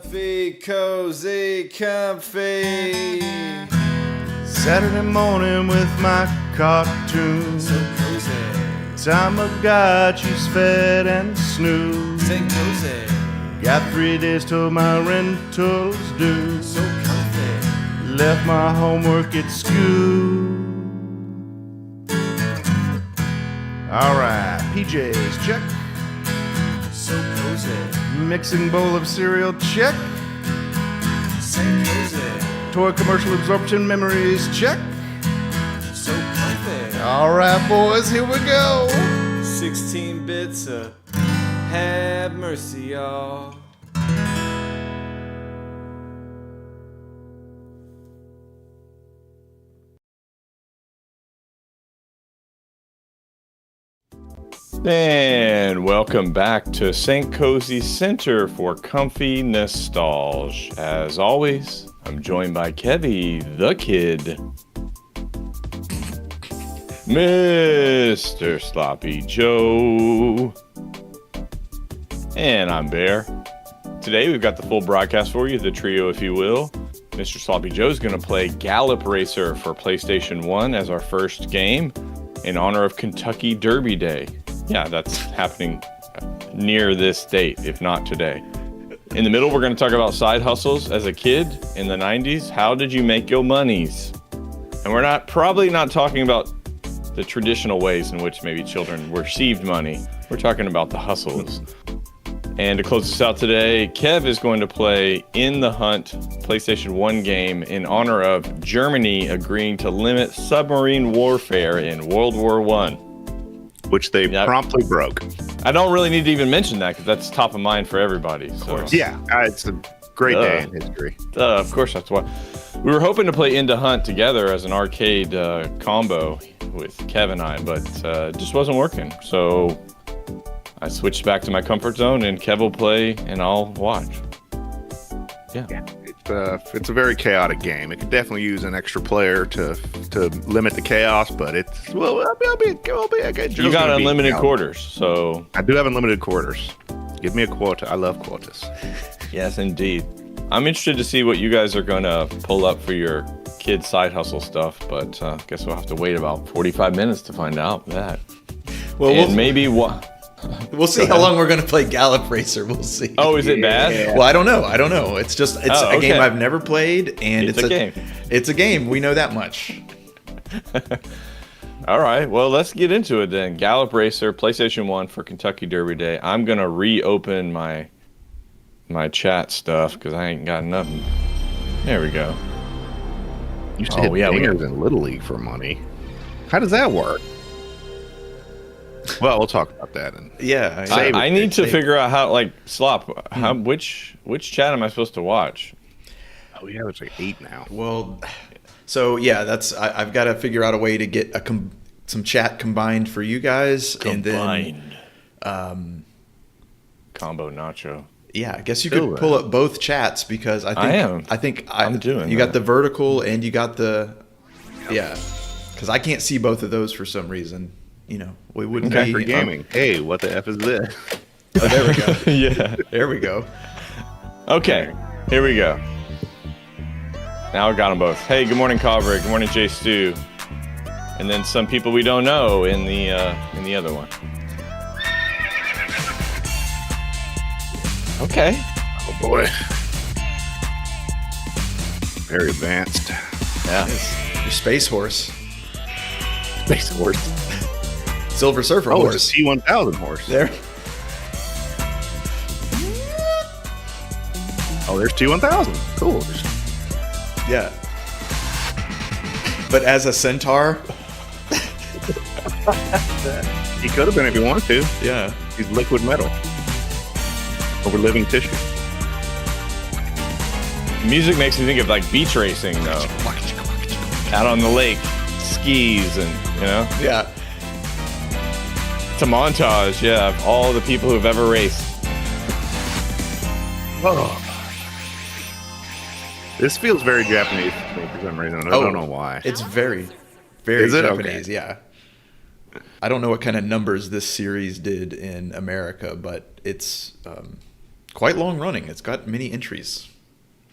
Comfy, cozy, comfy. Saturday morning with my cartoon. So cozy. Time of God, she's fed and snoozed. Say cozy. Got 3 days till my rental's due. So comfy. Left my homework at school. Alright, PJs, check. So cozy. Mixing bowl of cereal, check. Say cozy. Toy commercial absorption memories, check. So comfy. Alright, boys, here we go. 16 bits of have mercy, y'all. And welcome back to St. Kohzee Center for Comfy Nostalgia. As always, I'm joined by Kevy the Kid, Mr. Sloppy Joe, and I'm Bear. Today we've got the full broadcast for you, the trio if you will. Mr. Sloppy Joe's going to play Gallop Racer for PlayStation 1 as our first game in honor of Kentucky Derby Day. Yeah, that's happening near this date, if not today. In the middle, we're going to talk about side hustles as a kid in the 90s. How did you make your monies? And we're probably not talking about the traditional ways in which maybe children received money. We're talking about the hustles. And to close us out today, Kev is going to play In the Hunt PlayStation 1 game in honor of Germany agreeing to limit submarine warfare in World War I. Which they promptly broke. I don't really need to even mention that because that's top of mind for everybody. So. Yeah, it's a great day in history. Of course, that's why. We were hoping to play Into Hunt together as an arcade combo with Kev and I, but it just wasn't working. So I switched back to my comfort zone, and Kev will play, and I'll watch. Yeah. It's a very chaotic game. It could definitely use an extra player to limit the chaos, but it'll be a good. You got unlimited quarters, so I do have unlimited quarters. Give me a quota. I love quotas. Yes, indeed. I'm interested to see what you guys are going to pull up for your kid side hustle stuff, but I guess we'll have to wait about 45 minutes to find out that. Well, and maybe what. We'll see how long we're going to play Gallop Racer. We'll see. Oh, is it bad? Yeah. Well, I don't know. It's a game I've never played, and it's a game. It's a game. We know that much. All right. Well, let's get into it then. Gallop Racer, PlayStation 1 for Kentucky Derby Day. I'm going to reopen my chat stuff because I ain't got nothing. There we go. You used to hit dingers in Little League for money. How does that work? Well, we'll talk about that. I need to figure out how, Slop, which chat am I supposed to watch? Oh, yeah, it's like 8 now. Well, so yeah, I've got to figure out a way to get some chat combined for you guys. Combined. And then, combo nacho. Yeah, I guess you could pull up both chats because I think I'm doing. You got the vertical and you got the because I can't see both of those for some reason. You know, we wouldn't be for gaming. Hey, what the F is this? Oh, there we go. Yeah, there we go. Okay, here we go. Now I got them both. Hey, good morning, Carver. Good morning, Jay Stu. And then some people we don't know in the other one. Okay. Oh boy. Very advanced. Yeah. Your Space Horse. Space Horse. Silver Surfer horse. It's a T-1000 horse. There. Oh, there's T-1000. Cool. Yeah. But as a centaur. He could have been if he wanted to. Yeah. He's liquid metal. Over living tissue. Music makes me think of beach racing though. Out on the lake, skis and Yeah. It's a montage, of all the people who've ever raced. Oh. This feels very Japanese to me for some reason. I don't know why. It's very, very Is it? Japanese, Okay. yeah. I don't know what kind of numbers this series did in America, but it's quite long running. It's got many entries.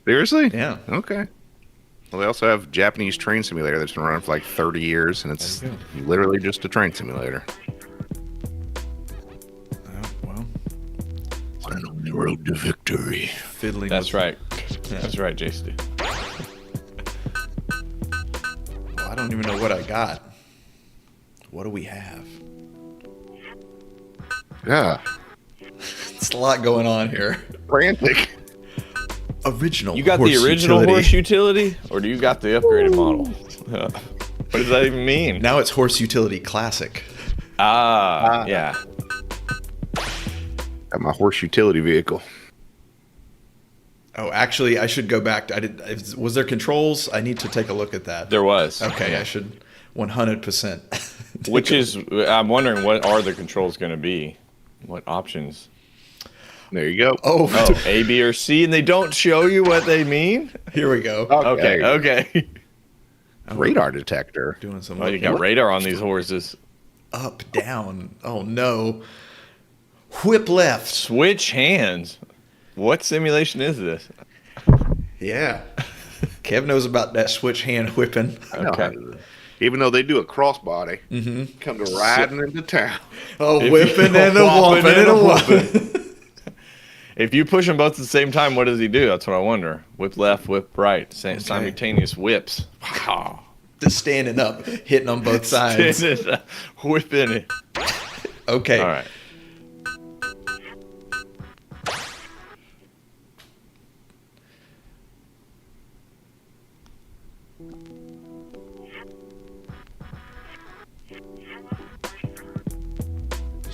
Seriously? Yeah. Okay. Well, they also have Japanese train simulator that's been running for like 30 years, and it's literally just a train simulator. Well, I'm on the road to victory. Fiddling. That's right. Yeah. That's right, JC. Well, I don't even know what I got. What do we have? Yeah. It's a lot going on here. Frantic. Original. You got the original horse utility, or do you got the upgraded model? What does that even mean? Now it's horse utility classic. Yeah. Got my horse utility vehicle. Oh, actually, I should go back. Was there controls? I need to take a look at that. There was. Okay, yeah. I should 100%. Which is, I'm wondering, what are the controls going to be? What options? There you go. Oh, A, B, or C, and they don't show you what they mean? Here we go. Okay. Radar detector. Doing some. Oh, you got radar on these horses. Up, down. Oh, no. Whip left. Switch hands. What simulation is this? Yeah. Kev knows about that switch hand whipping. Okay. Even though they do a crossbody, come to riding into town. Oh, whipping and a whopping and a whopping. If you push them both at the same time, what does he do? That's what I wonder. Whip left, whip right. Simultaneous whips. Wow. Just standing up, hitting on both sides. Whipping it. Okay. All right.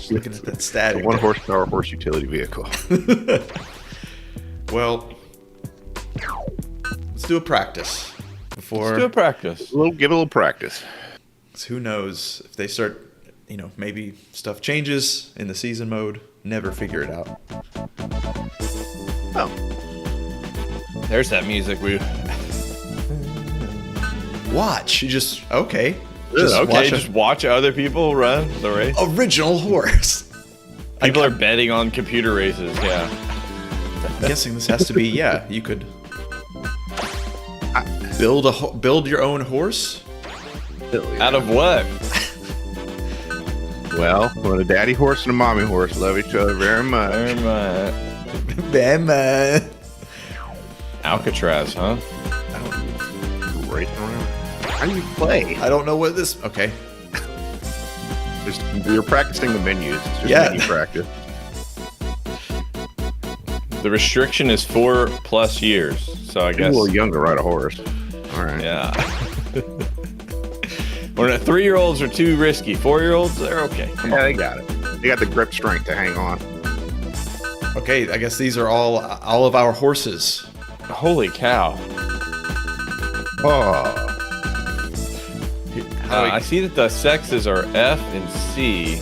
Looking at that static. 1 horsepower horse utility vehicle. Well, let's do a practice. Let's do a practice. Give it a little practice. Who knows if they start, maybe stuff changes in the season mode. Never figure it out. Oh. There's that music. Watch. You just, okay. Just watch other people run the race. Original horse. People are betting on computer races, yeah. I'm guessing this has to be, you could build your own horse? Out of what? Well, when a daddy horse and a mommy horse love each other very much. Very much. Alcatraz, huh? Racing around. How do you play? I don't know what this... Okay. You're practicing the menus. It's just menu practice. The restriction is 4+ years, so I guess... A little young to ride a horse. All right. Yeah. When 3-year-olds are too risky. 4-year-olds, they're okay. They got it. They got the grip strength to hang on. Okay, I guess these are all of our horses. Holy cow. Oh. I see that the sexes are F and C.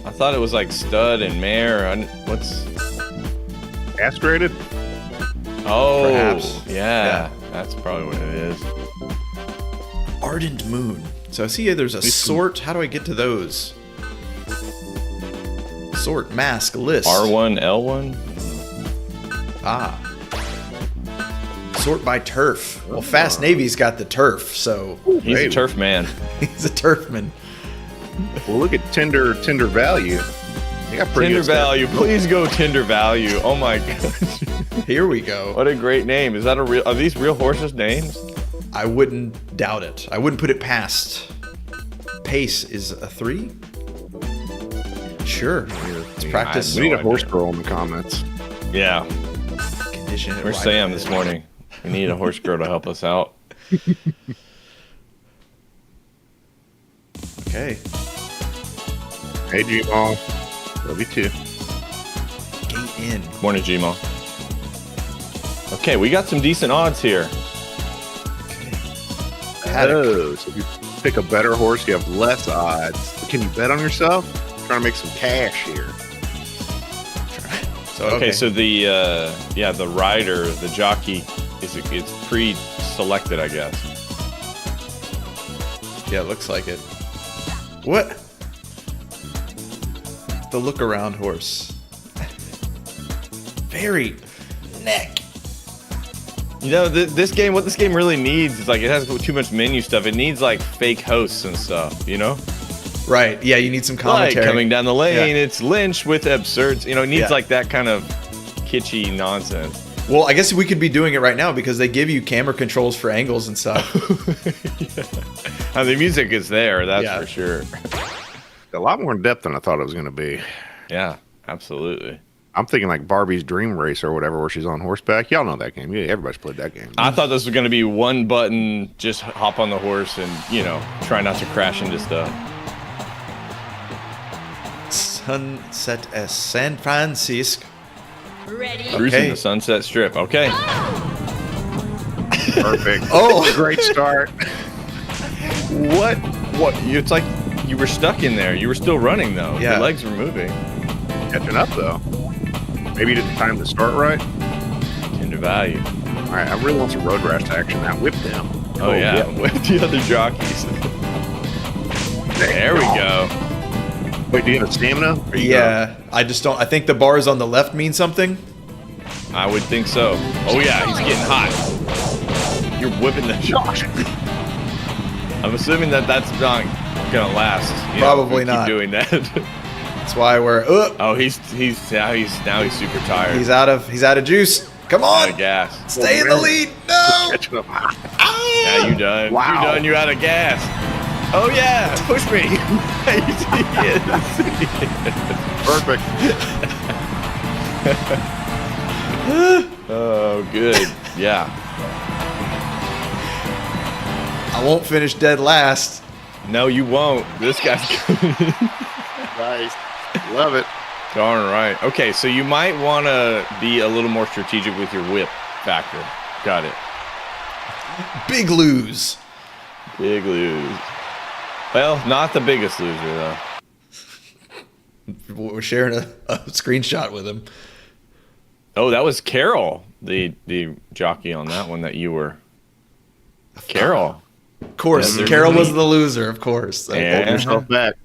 I thought it was like stud and mare. What's castrated? Oh, perhaps. Yeah, that's probably what it is. Ardent Moon. So I see there's a sort. How do I get to those? Sort, mask, list. R1, L1. Sort by turf. Well, Fast Navy's got the turf, so he's a turf man. He's a turfman. Well, look at tender value. They got pretty Tender good stuff. value. Please go tender value. Oh my gosh. Here we go. What a great name. Is that are these real horses' names? I wouldn't doubt it. I wouldn't put it past. Pace is a 3? Sure. Let's practice. We need a horse girl in the comments. Yeah. Condition it. Where's Sam this morning? We need a horse girl to help us out. Okay. Hey, G-Ball. Love you too. Gate in. Morning, G-Mo. Okay, we got some decent odds here. Oh, so if you pick a better horse, you have less odds. Can you bet on yourself? Trying to make some cash here. So the rider, the jockey, it's pre-selected, I guess. Yeah, it looks like it. What? The look around horse. Very neck. You know, this game, what this game really needs is like, it has too much menu stuff. It needs like fake hosts and stuff, you know? Right. Yeah, you need some commentary. Like coming down the lane, it's Lynch with absurd, you know, it needs like that kind of kitschy nonsense. Well, I guess we could be doing it right now because they give you camera controls for angles and stuff. The music is there, that's for sure. A lot more in depth than I thought it was going to be. Yeah, absolutely. I'm thinking like Barbie's Dream Race or whatever, where she's on horseback. Y'all know that game. Yeah, everybody's played that game. I thought this was going to be one button, just hop on the horse and, you know, try not to crash into stuff. Sunset at San Francisco. Ready? Cruising the Sunset Strip. Okay. Perfect. Oh, great start. What? It's like you were stuck in there. You were still running, though. Yeah. Your legs were moving. Catching up, though. Maybe you didn't time to start right. Tender value. All right, I really want some road rash action now. Whip them. Oh, yeah. Whip the other jockeys. There we go. Wait, do you have stamina? Yeah, I just don't. I think the bars on the left mean something. I would think so. Oh, yeah, he's getting hot. You're whipping the jock. I'm assuming that's not going to last. Probably not. Keep doing that. That's why we're. Oh, he's now super tired. He's out of juice. Come on. Out of gas. Stay in the lead. No. Yeah, you done. Wow. You done. You out of gas. Oh yeah, push me. Perfect. Oh, good. Yeah. I won't finish dead last. No, you won't. This guy's Nice. Love it. darn right. Okay, so you might want to be a little more strategic with your whip factor. Got it. Big lose. Big lose. Well, not the biggest loser, though. We're sharing a screenshot with him. Oh, that was Carol, the jockey on that one that you were. Carol. Of course, Yeah, Carol was the loser, of course. Hold yourself back.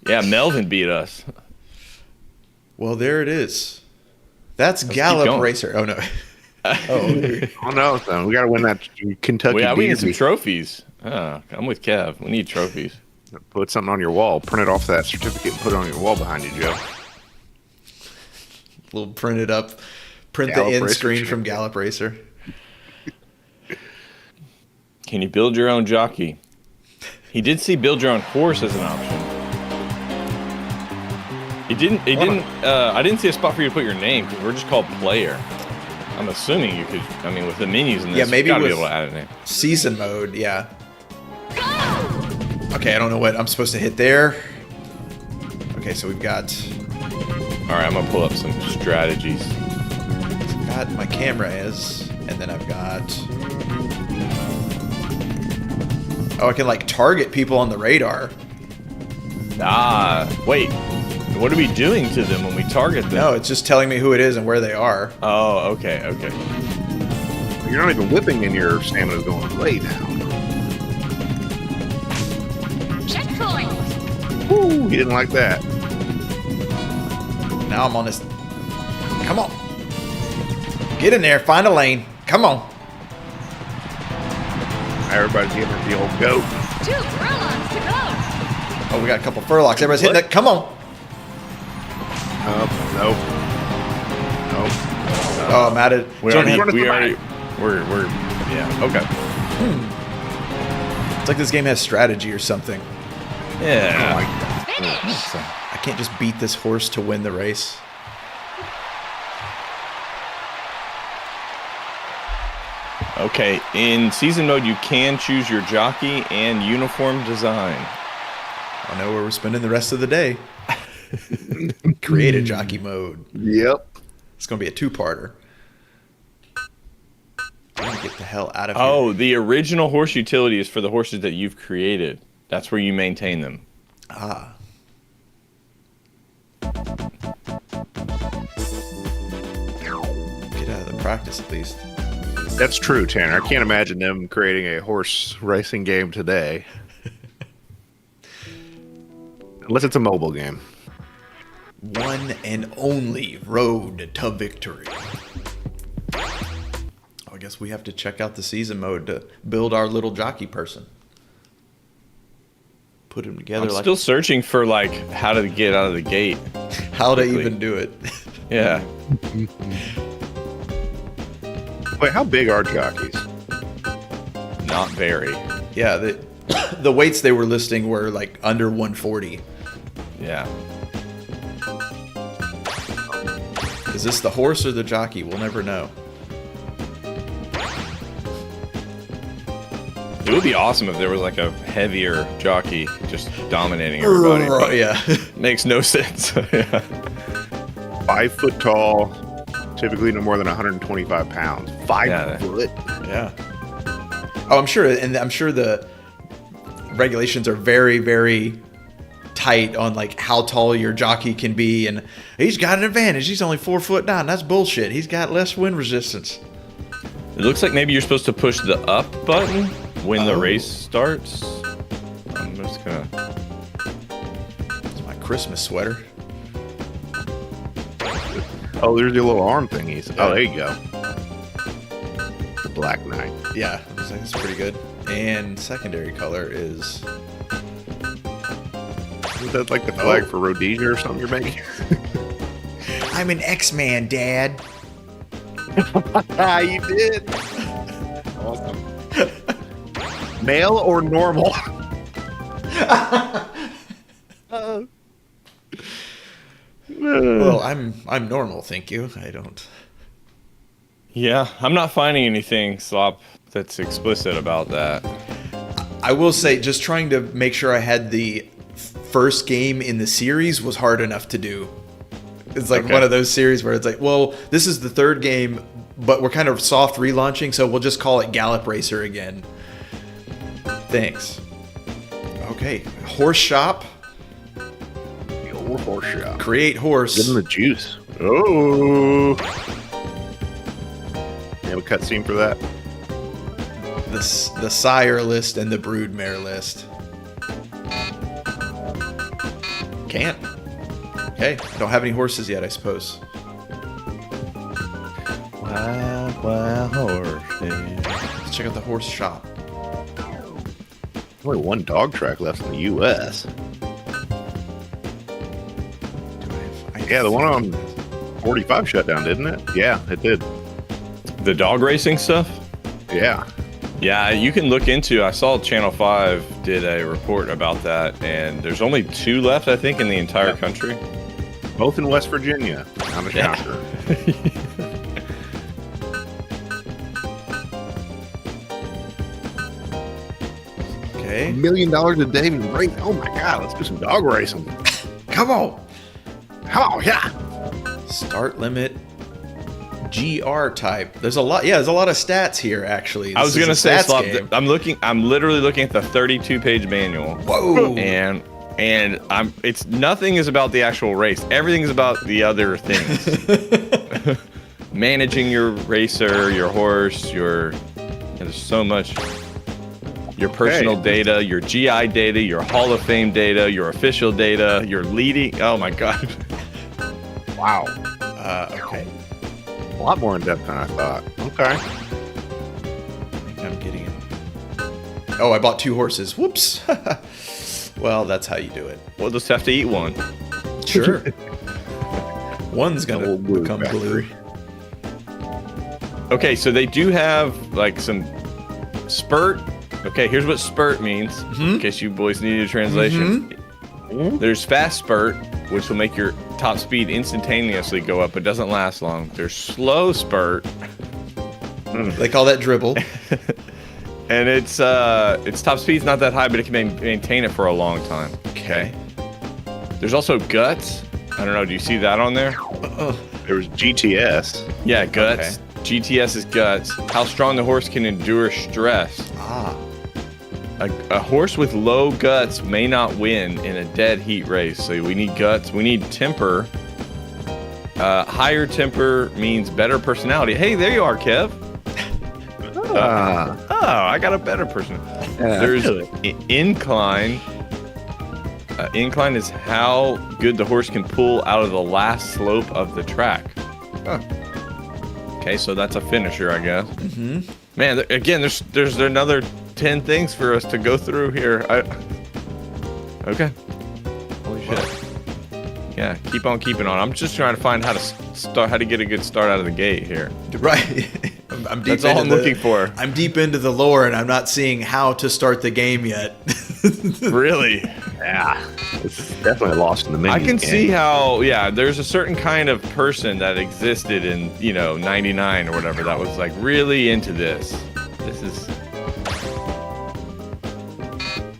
Yeah, Melvin beat us. Well, there it is. That's Gallop Racer. Oh, no. Oh, no, son. We got to win that Kentucky Well, yeah, we need Derby. some trophies. I'm with Kev. We need trophies. Put something on your wall. Print it off that certificate and put it on your wall behind you, Joe. Little printed up. Print Gallop the end Racer screen shit. from Gallop Racer. Can you build your own jockey? He did see build your own horse as an option. I didn't see a spot for you to put your name because we're just called player. I'm assuming you could, with the menus in this, Yeah, maybe you gotta with be able to add a name. Season mode, yeah. Okay, I don't know what I'm supposed to hit there. Okay, so we've got... All right, I'm gonna pull up some strategies. I've got my camera is, and then I've got... Oh, I can like target people on the radar. Ah, wait. What are we doing to them when we target them? No, it's just telling me who it is and where they are. Oh, okay. You're not even whipping and your stamina's going way down. Checkpoint. Woo, he didn't like that. Now I'm on this. Come on. Get in there. Find a lane. Come on. Everybody's giving it the old goat. 2 furlongs to go. Oh, we got a couple furlocks. Everybody's hitting it. Come on. Nope. Oh, I'm at it. We're yeah, okay. It's like this game has strategy or something. Yeah. Finish. I can't just beat this horse to win the race. Okay, in season mode, you can choose your jockey and uniform design. I know where we're spending the rest of the day. Create a jockey mode. Yep. It's going to be a two-parter. I'm going to get the hell out of here. Oh, the original horse utility is for the horses that you've created. That's where you maintain them. Ah. Get out of the practice, at least. That's true, Tanner. I can't imagine them creating a horse racing game today. Unless it's a mobile game. one and only road to victory. I guess we have to check out the season mode to build our little jockey person. Put him together. I'm still searching for like how to get out of the gate. How to even do it. Yeah. Wait, how big are jockeys? Not very. Yeah, the weights they were listing were like under 140. Yeah. Is this the horse or the jockey? We'll never know. It would be awesome if there was like a heavier jockey just dominating everybody. Yeah. Makes no sense. Yeah. 5 foot tall, typically no more than 125 pounds. 5 foot? Yeah. Oh, I'm sure, and I'm sure the regulations are very, very tight on like how tall your jockey can be, and he's got an advantage. He's only 4'9". That's bullshit. He's got less wind resistance. It looks like maybe you're supposed to push the up button when the race starts. I'm just gonna. It's my Christmas sweater. Oh, there's your little arm thingies. Oh, there you go. The Black Knight. Yeah, I was like, that's pretty good. And secondary color is. Is that like the flag for Rhodesia or something you're making? I'm an X-Man, Dad. You did. Awesome. Male or normal? Well, I'm normal, thank you. I don't. Yeah, I'm not finding anything, Slop, that's explicit about that. I will say, just trying to make sure I had the first game in the series was hard enough to do. It's like one of those series where it's like, well, this is the third game, but we're kind of soft relaunching, so we'll just call it Gallop Racer again. Thanks. Okay, horse shop. The old horse shop. Create horse. Give him the juice. Oh. You have a cutscene for that? The sire list and the broodmare list. Can't. Okay, don't have any horses yet, I suppose. Wow, horses. Let's check out the horse shop. Only one dog track left in the U.S. Yeah, the one on 45 shut down, didn't it? Yeah, it did. The dog racing stuff? Yeah. Yeah, you can look into. I saw Channel 5 did a report about that, and there's only 2 left, I think, in the entire country. Both in West Virginia. I'm a shocker. Okay. $1 million a day in race. Oh my God, let's do some dog racing. Come on. Oh, yeah. Start limit. GR type. There's a lot. Yeah, there's a lot of stats here. Actually, I was gonna say, I'm literally looking at the 32-page manual. Whoa. And it's nothing is about the actual race. Everything is about the other things. Managing your racer, your horse, there's so much. Your personal data, your GI data, your Hall of Fame data, your official data, your leading. Oh my God. Wow. Okay. A lot more in depth than I thought. Okay. I think I'm getting it. Oh, I bought 2 horses. Whoops. Well, that's how you do it. We'll just have to eat one. Sure. One's gonna become blue. Okay, so they do have like some spurt. Okay, here's what spurt means, in case you boys need a translation. There's fast spurt, which will make your top speed instantaneously go up, but doesn't last long. There's slow spurt. They call that dribble. And its top speed's not that high, but it can maintain it for a long time. Okay. There's also guts. I don't know. Do you see that on there? There was GTS. Yeah, guts. Okay. GTS is guts. How strong the horse can endure stress. A horse with low guts may not win in a dead heat race. So we need guts. We need temper. Higher temper means better personality. Hey, there you are, Kev. I got a better person. There's incline. incline is how good the horse can pull out of the last slope of the track. Huh. Okay, so that's a finisher, I guess. Mm-hmm. Man, again, there's another 10 things for us to go through here. Okay. Holy shit. Yeah, keep on keeping on. I'm just trying to find how to get a good start out of the gate here. Right. I'm deep. That's all I'm looking for. I'm deep into the lore, and I'm not seeing how to start the game yet. Really? Yeah. It's definitely lost in the menu. I can see how, yeah, there's a certain kind of person that existed in, 99 or whatever that was like really into this. This is...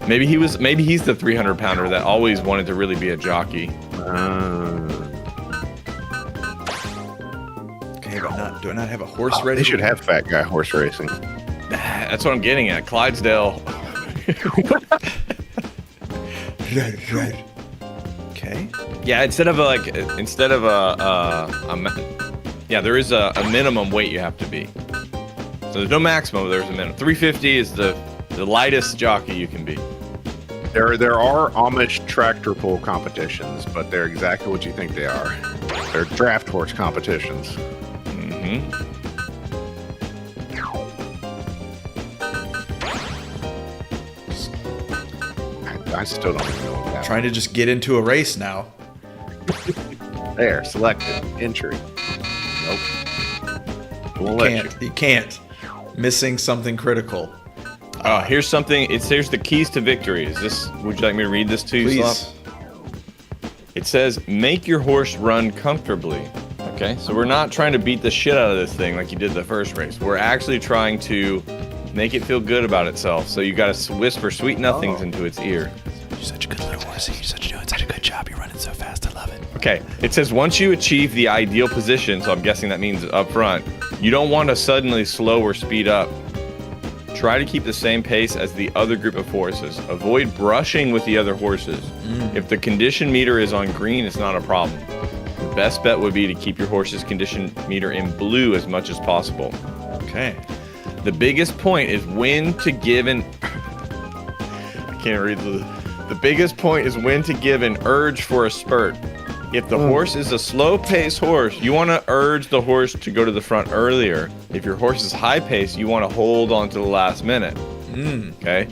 Maybe he's the 300-pounder that always wanted to really be a jockey. Okay, but do I not have a horse ready? They should have fat guy horse racing. That's what I'm getting at. Clydesdale. Okay. Yeah, instead of there is a minimum weight you have to be. So there's no maximum, there's a minimum. 350 is the lightest jockey you can be. There are Amish tractor pull competitions, but they're exactly what you think they are. They're draft horse competitions. Mm-hmm. I still don't even know what that Trying to just get into a race now. There, selected. Entry. Nope. Won't let you. You can't. Missing something critical. Here's something. Here's the keys to victory. Would you like me to read this to you, Please. Slop? It says, make your horse run comfortably. Okay, so we're not trying to beat the shit out of this thing like you did the first race. We're actually trying to make it feel good about itself. So you got to whisper sweet nothings into its ear. You're such a good little horse. You're doing such a good job. You're running so fast. I love it. Okay, it says once you achieve the ideal position, so I'm guessing that means up front, you don't want to suddenly slow or speed up. Try to keep the same pace as the other group of horses. Avoid brushing with the other horses. If the condition meter is on green, it's not a problem. The best bet would be to keep your horse's condition meter in blue as much as possible. Okay. The biggest point is when to give an... I can't read the biggest point is when to give an urge for a spurt. If the horse is a slow-paced horse, you want to urge the horse to go to the front earlier. If your horse is high-paced, you want to hold on to the last minute. Okay?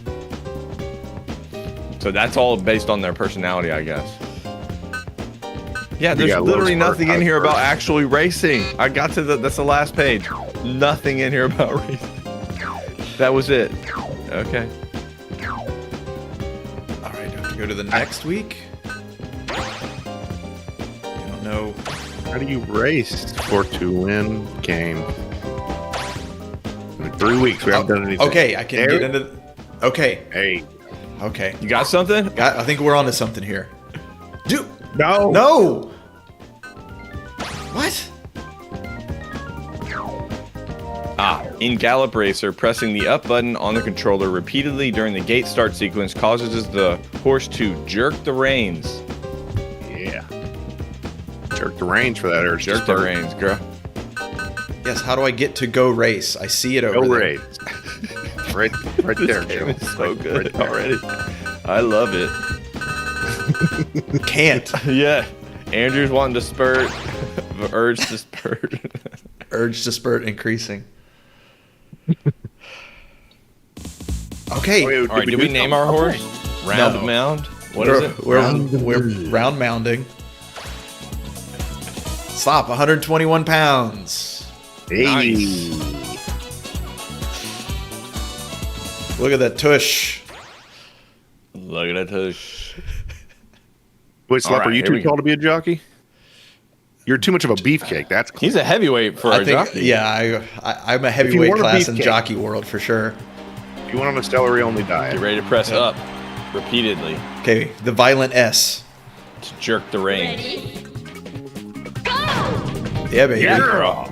So that's all based on their personality, I guess. Yeah, there's literally nothing in here about actually racing. I got to that's the last page. Nothing in here about racing. That was it. Okay. All right, do I have to go to the next week? No. How do you race for to win game? In 3 weeks, we haven't done anything. Okay, I can get into... Okay. Hey. Okay. You got something? I think we're onto something here. Dude. No. No. What? In Gallop Racer, pressing the up button on the controller repeatedly during the gate start sequence causes the horse to jerk the reins. Yeah. Jerk the reins for that urge. Jerk the reins, girl. Yes, how do I get to go race? I see it over Go there. race. right there, Joe. It's so good already. I love it. Can't. Yeah. Andrew's wanting to spurt. Urge to spurt. Urge to spurt increasing. Okay. Wait, All right, did we name our horse? Round No. Mound? What is it? We're round mounding. Stop, 121 pounds. Hey. Nice. Look at that tush. Look at that tush. Wait, Slap, All right, are you here too we go. tall to be a jockey? You're too much of a beefcake. That's clear. He's a heavyweight for a jockey. Yeah, I'm a heavyweight want a class in beefcake. jockey world for sure. If you want on a celery only diet. Get ready to press up repeatedly Okay, the violent S. to jerk the reins. Ready? Go! Yeah, baby. Yeah, girl.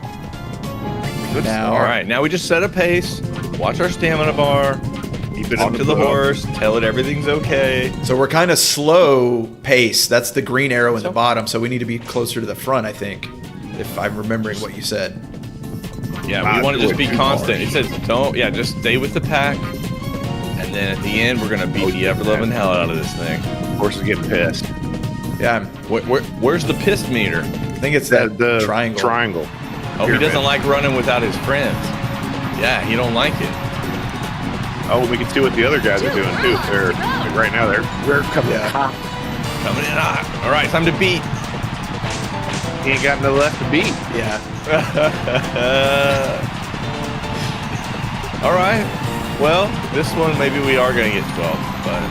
Now, All right, now we just set a pace, watch our stamina bar, Keep it talk in to the book. horse, tell it everything's okay. So we're kind of slow pace. That's the green arrow in the bottom. So we need to be closer to the front, I think, if I'm remembering what you said. Yeah, Not we want to just be too constant. It says just stay with the pack. And then at the end, we're going to beat the ever-loving hell out of this thing. Horse is getting pissed. Yeah. Where's the pissed meter? I think it's the triangle. Oh, he doesn't like running without his friends. Yeah, he don't like it. Oh, we can see what the other guys are doing too. They're like right now. They're coming hot. Coming in hot. All right, time to beat. He ain't got no left to beat. Yeah. All right. Well, this one maybe we are gonna get 12, but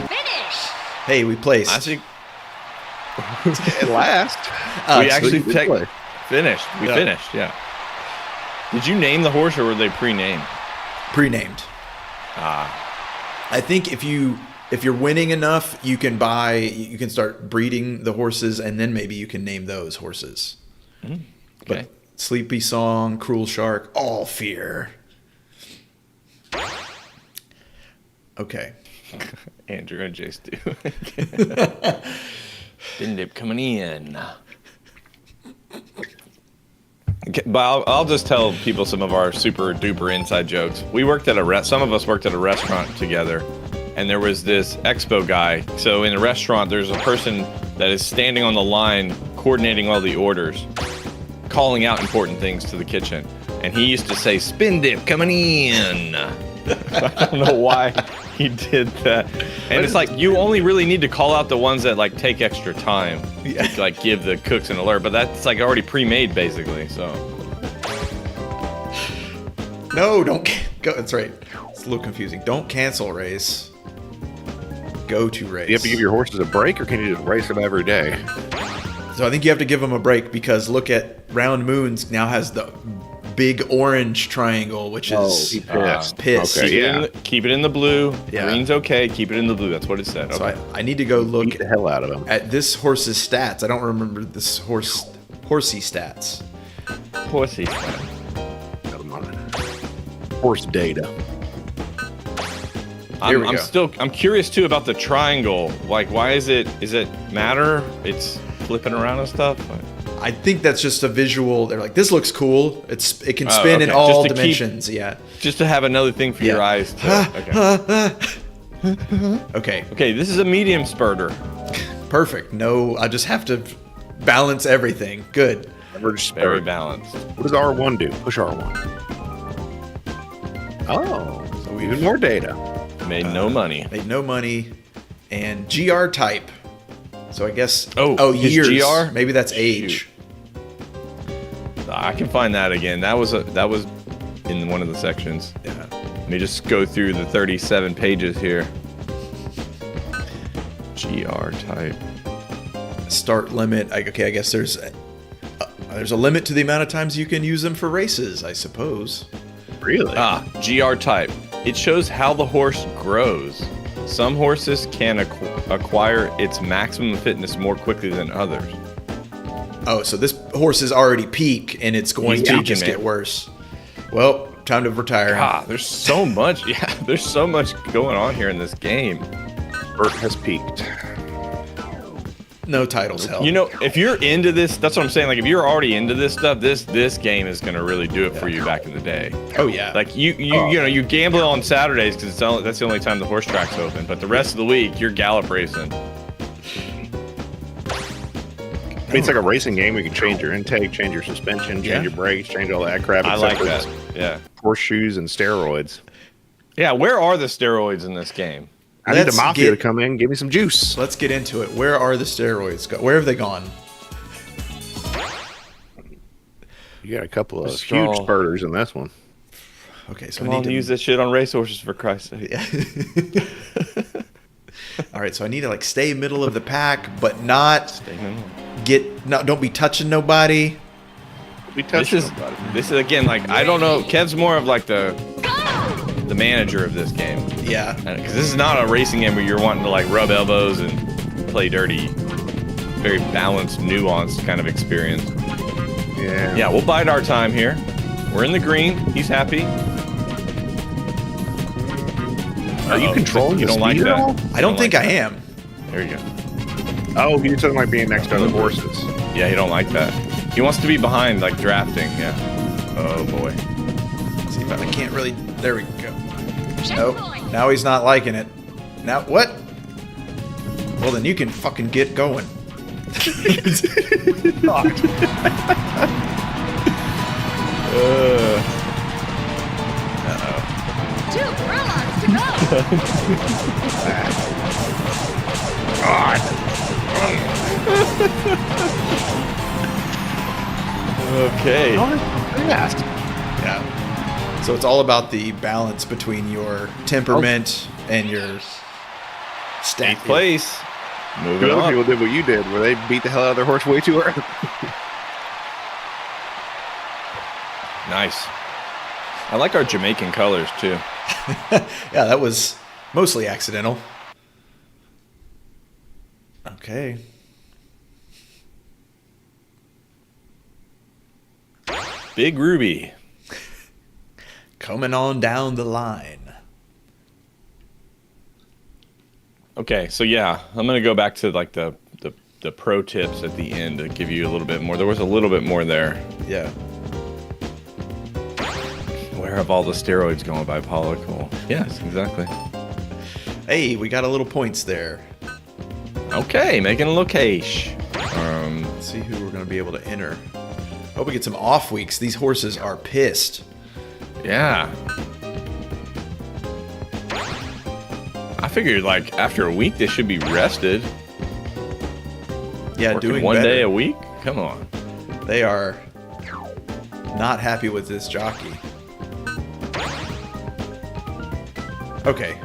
Finish. Hey, we placed. I think At last, we actually finished. We finished. Yeah. Did you name the horse, or were they pre-named? Pre-named. I think if you're winning enough, you can start breeding the horses, and then maybe you can name those horses. Okay. But Sleepy Song, Cruel Shark, All Fear. Okay. Andrew and Jace do. Spin dip coming in. Okay, but I'll just tell people some of our super duper inside jokes. We worked at some of us worked at a restaurant together, and there was this expo guy. So in the restaurant, there's a person that is standing on the line, coordinating all the orders, calling out important things to the kitchen. And he used to say, "Spin dip coming in." I don't know why he did that. And it's like, you only really need to call out the ones that like take extra time to like give the cooks an alert, but that's like already pre-made basically, so. No, don't go. That's right. It's a little confusing. Don't cancel race. Go to race. you have to give your horses a break, or can you just race them every day? So I think you have to give them a break, because look at Round Moons now has the big orange triangle, which is pissed. Okay, Keep it in the blue. Yeah. Green's okay. Keep it in the blue. That's what it said. Okay. So I need to go look Beat the hell out of them. at this horse's stats. I don't remember this horsey stats. Horsey. Horse data. I'm curious too about the triangle. Like, why is it matter? It's flipping around and stuff. I think that's just a visual. They're like, this looks cool. It can spin in all dimensions. Just to have another thing for your eyes. Okay. Okay, this is a medium spurter. Perfect. No, I just have to balance everything. Good. Very balanced. What does R1 do? Push R1. Oh, so even more data. Made no money. Made no money. And GR type. So I guess. His years. GR? Maybe that's age. Shoot. I can find that again. That was in one of the sections. Yeah. Let me just go through the 37 pages here. GR type. Start limit. I guess there's a limit to the amount of times you can use them for races, I suppose. Really? GR type. It shows how the horse grows. Some horses can acquire its maximum fitness more quickly than others. Oh, so this horse is already peak, and it's going to just get worse. Well, time to retire. God, there's so much. Yeah, there's so much going on here in this game. Bert has peaked. No titles help. You know, if you're into this, that's what I'm saying. Like, if you're already into this stuff, this game is gonna really do it for you back in the day. Oh yeah. Like you gamble on Saturdays because that's the only time the horse track's open. But the rest of the week, you're gallop racing. I mean, it's like a racing game. We can change your intake, change your suspension, change your brakes, change all that crap. I like that. Yeah. Horseshoes and steroids. Yeah, where are the steroids in this game? I need the mafia to come in, give me some juice. Let's get into it. Where are the steroids? Where have they gone? You got a couple of huge spurters in this one. Okay, so I need to use this shit on racehorses, for Christ's sake. Yeah. All right, so I need to like stay middle of the pack, but not don't be touching nobody. This is again, like, I don't know. Kev's more of like the manager of this game. Yeah. Because this is not a racing game where you're wanting to like rub elbows and play dirty. Very balanced, nuanced kind of experience. Yeah. Yeah, we'll bide our time here. We're in the green. He's happy. Are you controlling you the don't like speed at all? I don't think I am. There you go. Oh, he doesn't like being next to other horses. Yeah, he don't like that. He wants to be behind, like drafting. Yeah. Oh boy. See if I can't really. There we go. Nope. Now he's not liking it. Now what? Well, then you can fucking get going. Two furlongs to go. Okay. Yeah. So it's all about the balance between your temperament and your stat. 8th place. Moving Other on. people did what you did, where they beat the hell out of their horse way too early. Nice. I like our Jamaican colors too. Yeah, that was mostly accidental. Okay. Big Ruby. Coming on down the line. Okay, so yeah, I'm gonna go back to like the pro tips at the end to give you a little bit more. There was a little bit more there. Yeah. Where have all the steroids going by Pollock? Well, yes, exactly. Hey, we got a little points there. Okay, making a location. Let's see who we're going to be able to enter. Hope we get some off weeks. These horses are pissed. Yeah. I figured like after a week they should be rested. Yeah, Working doing one better. day a week? Come on. They are not happy with this jockey. Okay.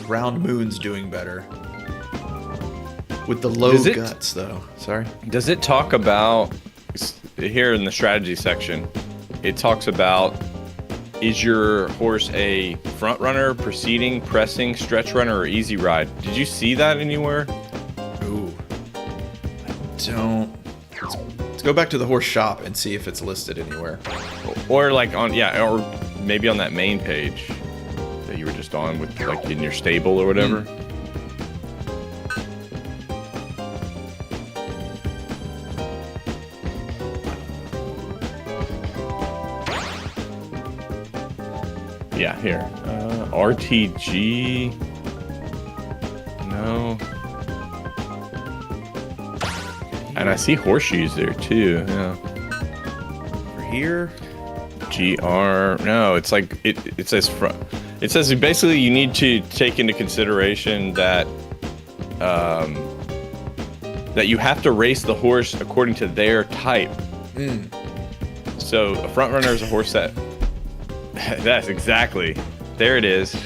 Round Moon's doing better. With the low guts, though. Sorry? Does it talk about, here in the strategy section, it talks about, is your horse a front runner, proceeding, pressing, stretch runner, or easy ride? Did you see that anywhere? Ooh. I don't. Let's go back to the horse shop and see if it's listed anywhere. Or like on, yeah, or maybe on that main page that you were just on with like in your stable or whatever. Yeah, here. RTG. No. And I see horseshoes there too. Yeah. Over here. GR. No, it's like it says front. It says basically you need to take into consideration that that you have to race the horse according to their type. So a front runner is a horse that. That's exactly. There it is.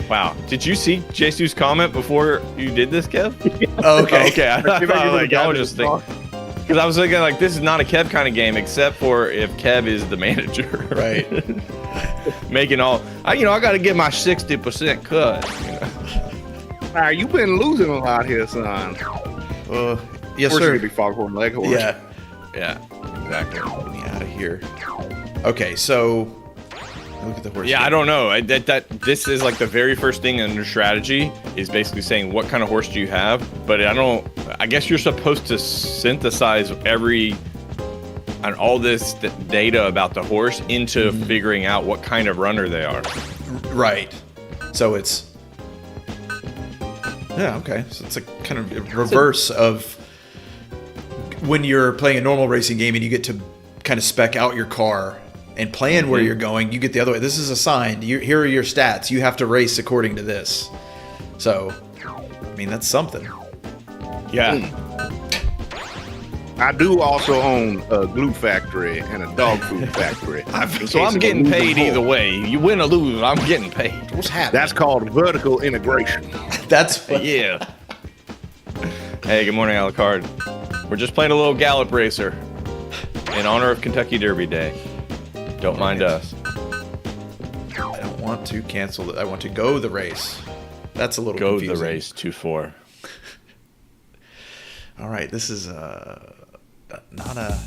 Wow. Did you see Jesus' comment before you did this, Kev? Okay. Okay. I thought like I was just thinking. Because I was thinking like this is not a Kev kind of game, except for if Kev is the manager. Right. Making all. I got to get my 60% cut. You've been losing a lot here, son. Yes, Horse sir. could be foghorn leghorn. Yeah. Yeah. Exactly. Get me out of here. Okay, so look at the horse. Yeah, here. I don't know. This is like the very first thing in your strategy is basically saying what kind of horse do you have, but I guess you're supposed to synthesize all this data about the horse into figuring out what kind of runner they are. Right. So it's okay. So it's a kind of reverse of when you're playing a normal racing game and you get to kind of spec out your car and plan where you're going, you get the other way. This is assigned. Here are your stats. You have to race according to this. So, I mean, that's something. Yeah. I do also own a glue factory and a dog food factory. So I'm getting paid either way. You win or lose, I'm getting paid. What's happening? That's called vertical integration. That's Yeah. Hey, good morning, Alucard. We're just playing a little Gallop Racer in honor of Kentucky Derby Day. Don't mind us. I don't want to cancel it. I want to go the race. That's a little Go confusing. the race 2-4. All right, this is not a.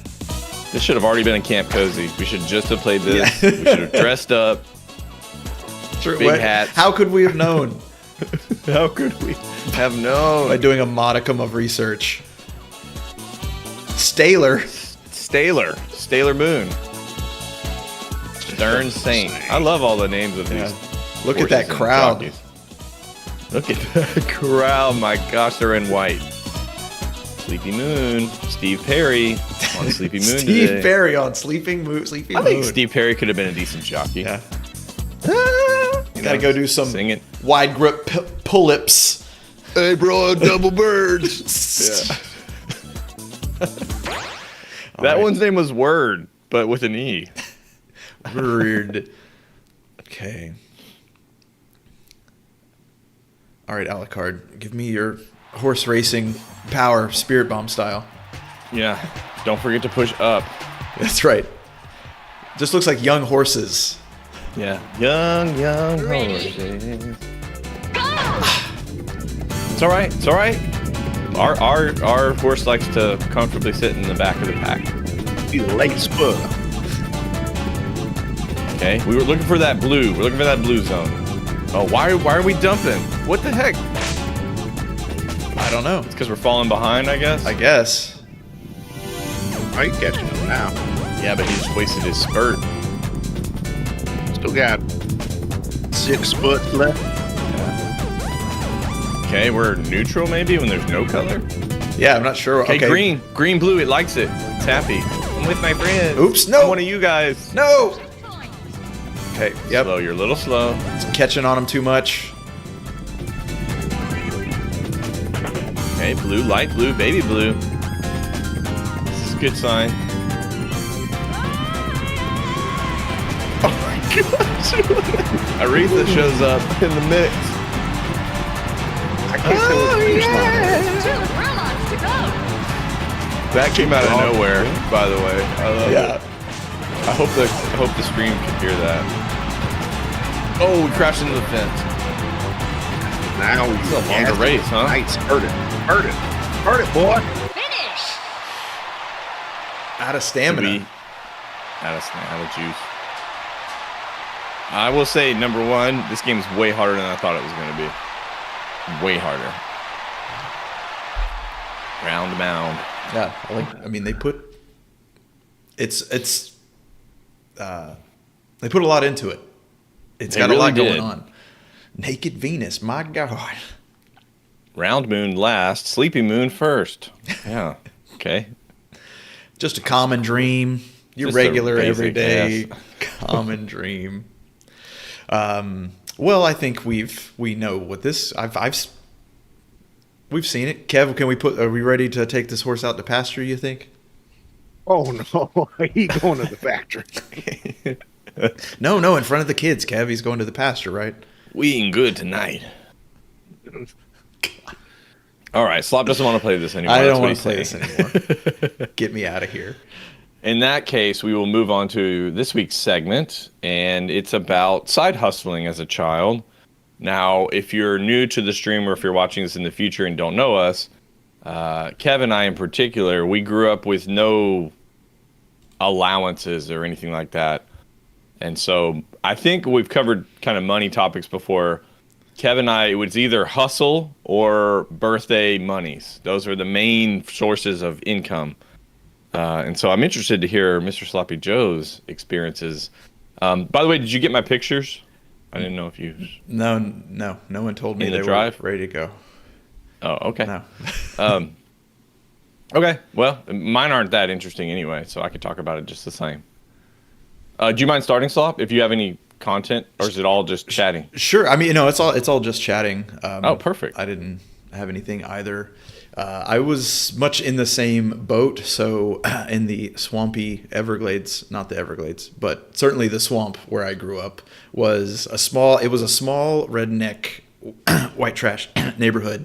This should have already been in Camp Kohzee. We should just have played this. We should have dressed up. Big hats. How could we have known? How could we have known? By doing a modicum of research. Staler Moon. Stern Saint. I love all the names of these. Look at that horses and crowd. jockeys. Look at that crowd. My gosh, they're in white. Sleepy Moon. Steve Perry on Sleepy Moon Steve today. Perry on Sleeping Moon. I think Steve Perry could have been a decent jockey. Yeah. Gotta go do some sing it. wide grip pull-ups. Hey, bro, double birds. Yeah. That one's name was Word, but with an E. Word. Okay. All right, Alucard, give me your horse racing power, spirit bomb style. Yeah. Don't forget to push up. That's right. Just looks like young horses. Yeah. Young Ready? horses. Go! It's all right. It's all right. Our horse likes to comfortably sit in the back of the pack. He's a late spur. Okay. We were looking for that blue. We're looking for that blue zone. Oh, why are we dumping? What the heck? I don't know. It's because we're falling behind, I guess. I guess. Are you catching him now? Yeah, but he just wasted his spurt. Still got 6 spots left. Okay, we're neutral maybe when there's no color. Yeah, I'm not sure. Okay, green, blue. It likes it. It's happy. I'm with my friends. Oops, no. I'm one of you guys. No. Okay, yep. Slow, you're a little slow. It's catching on him too much. Okay, blue, light blue, baby blue. This is a good sign. Oh my gosh. Aretha shows up in the mix. I can't say what the finish line is. 2 furlongs to go. That came out of nowhere, by the way. I love Yeah. it. I hope the stream can hear that. Oh, we crashed into the fence. Now It's a longer race, huh? Nice. Hurt it, boy. Finish. Out of stamina. Out of juice. I will say, number one, this game is way harder than I thought it was going to be. Way harder. Round mound. Yeah, I mean, they put they put a lot into it. It's got a lot going on. Naked Venus, my God. Round moon last, sleepy moon first. Yeah. Okay. Just a common dream. Your Just regular, a basic everyday ass. common dream. Well, I think we know what this. We've seen it. Kev, are we ready to take this horse out to pasture? You think? Oh no, he's going to the factory. No, in front of the kids, Kev. He's going to the pasture, right? We eating good tonight. All right, Slop doesn't want to play this anymore. I That's don't what want to play he's this saying. anymore. Get me out of here. In that case, we will move on to this week's segment, and it's about side hustling as a child. Now, if you're new to the stream or if you're watching this in the future and don't know us, Kev and I in particular, we grew up with no allowances or anything like that. And so I think we've covered kind of money topics before. Kev and I, it was either hustle or birthday monies. Those are the main sources of income. And so I'm interested to hear Mr. Sloppy Joe's experiences. By the way, did you get my pictures? I didn't know if you... No one told me In the they drive? were ready to go. Oh, okay. No. Okay, well, mine aren't that interesting anyway, so I could talk about it just the same. Do you mind starting, Slop, if you have any content, or is it all just chatting? Sure. I mean, it's all just chatting. Oh, perfect. I didn't have anything either. I was much in the same boat. So in the swampy Everglades, not the Everglades, but certainly the swamp where I grew up was a small redneck white trash neighborhood.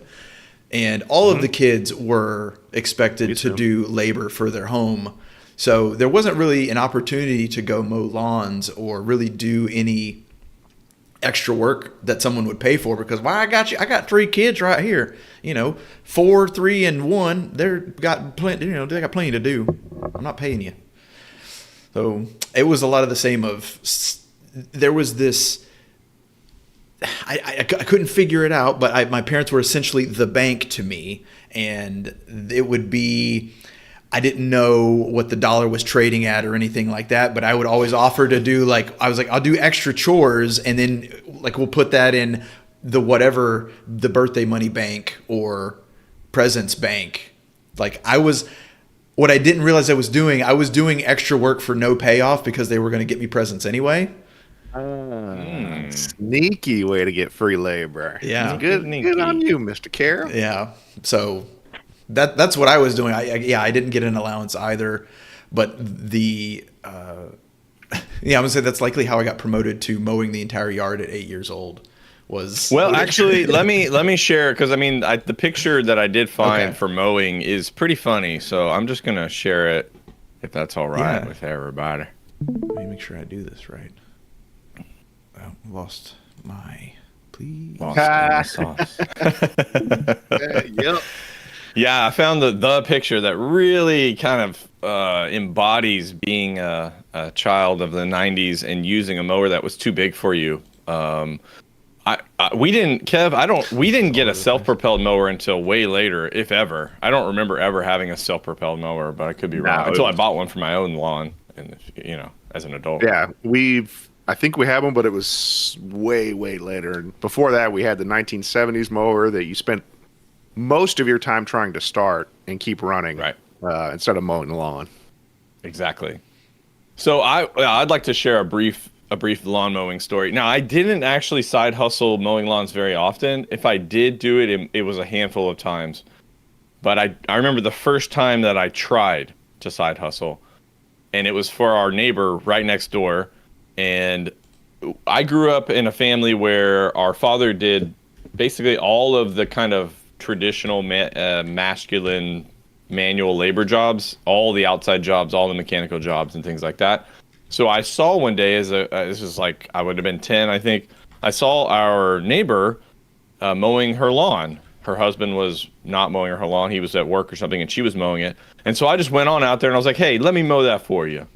And all of the kids were expected to do labor for their home. So there wasn't really an opportunity to go mow lawns or really do any extra work that someone would pay for because, I got 3 kids right here, 4, 3, and 1. They got plenty to do. I'm not paying you. So it was a lot of the same there was this, I couldn't figure it out, but my parents were essentially the bank to me, and it would be, I didn't know what the dollar was trading at or anything like that, but I would always offer to do I'll do extra chores, and then we'll put that in the whatever the birthday money bank or presents bank. Like what I didn't realize I was doing extra work for no payoff because they were going to get me presents anyway. Sneaky way to get free labor. Yeah. Good on you, Mr. Carroll. Yeah. So that's what I was doing. I didn't get an allowance either, but I'm gonna say that's likely how I got promoted to mowing the entire yard at 8 years old. Actually, let me share, because the picture that I did find for mowing is pretty funny, so I'm just gonna share it if that's all right with everybody. Let me make sure I do this right. Lost my sauce. Yep. Yeah, I found the picture that really kind of embodies being a child of the 90s and using a mower that was too big for you. We didn't get a self-propelled mower until way later, if ever. I don't remember ever having a self-propelled mower, but I could be wrong. Until I bought one for my own lawn, and as an adult. Yeah, I think we have them, but it was way, way later. Before that, we had the 1970s mower that you spent most of your time trying to start and keep running, right? Instead of mowing the lawn. Exactly. So I'd like to share a brief lawn mowing story. Now, I didn't actually side hustle mowing lawns very often. If I did do it, it was a handful of times. But I remember the first time that I tried to side hustle, and it was for our neighbor right next door. And I grew up in a family where our father did basically all of the kind of traditional masculine manual labor jobs, all the outside jobs, all the mechanical jobs and things like that. So I saw one day this was like, I would have been 10, I think. I saw our neighbor mowing her lawn. Her husband was not mowing her lawn. He was at work or something, and she was mowing it. And so I just went on out there and I was like, hey, let me mow that for you.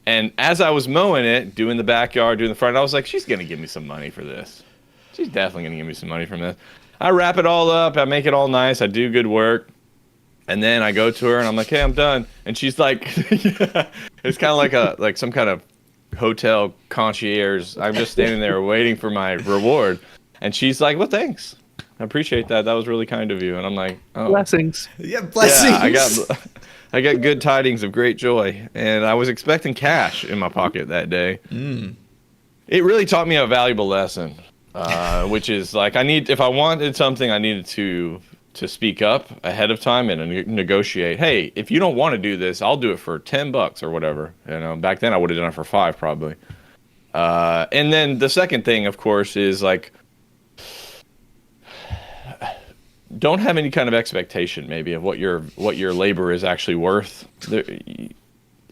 And as I was mowing it, doing the backyard, doing the front, I was like, she's going to give me some money for this. She's definitely going to give me some money from this. I wrap it all up. I make it all nice. I do good work. And then I go to her and I'm like, hey, I'm done. And she's like, it's kind of like some kind of hotel concierge. I'm just standing there waiting for my reward. And she's like, well, thanks. I appreciate that. That was really kind of you. And I'm like, oh. Blessings. Yeah, blessings. Yeah, I got good tidings of great joy, and I was expecting cash in my pocket that day. It really taught me a valuable lesson, which is like if I wanted something, I needed to speak up ahead of time and negotiate. Hey, if you don't want to do this, I'll do it for $10 or whatever. Back then I would have done it for $5 probably. And then the second thing, of course, is like, don't have any kind of expectation maybe of what your labor is actually worth.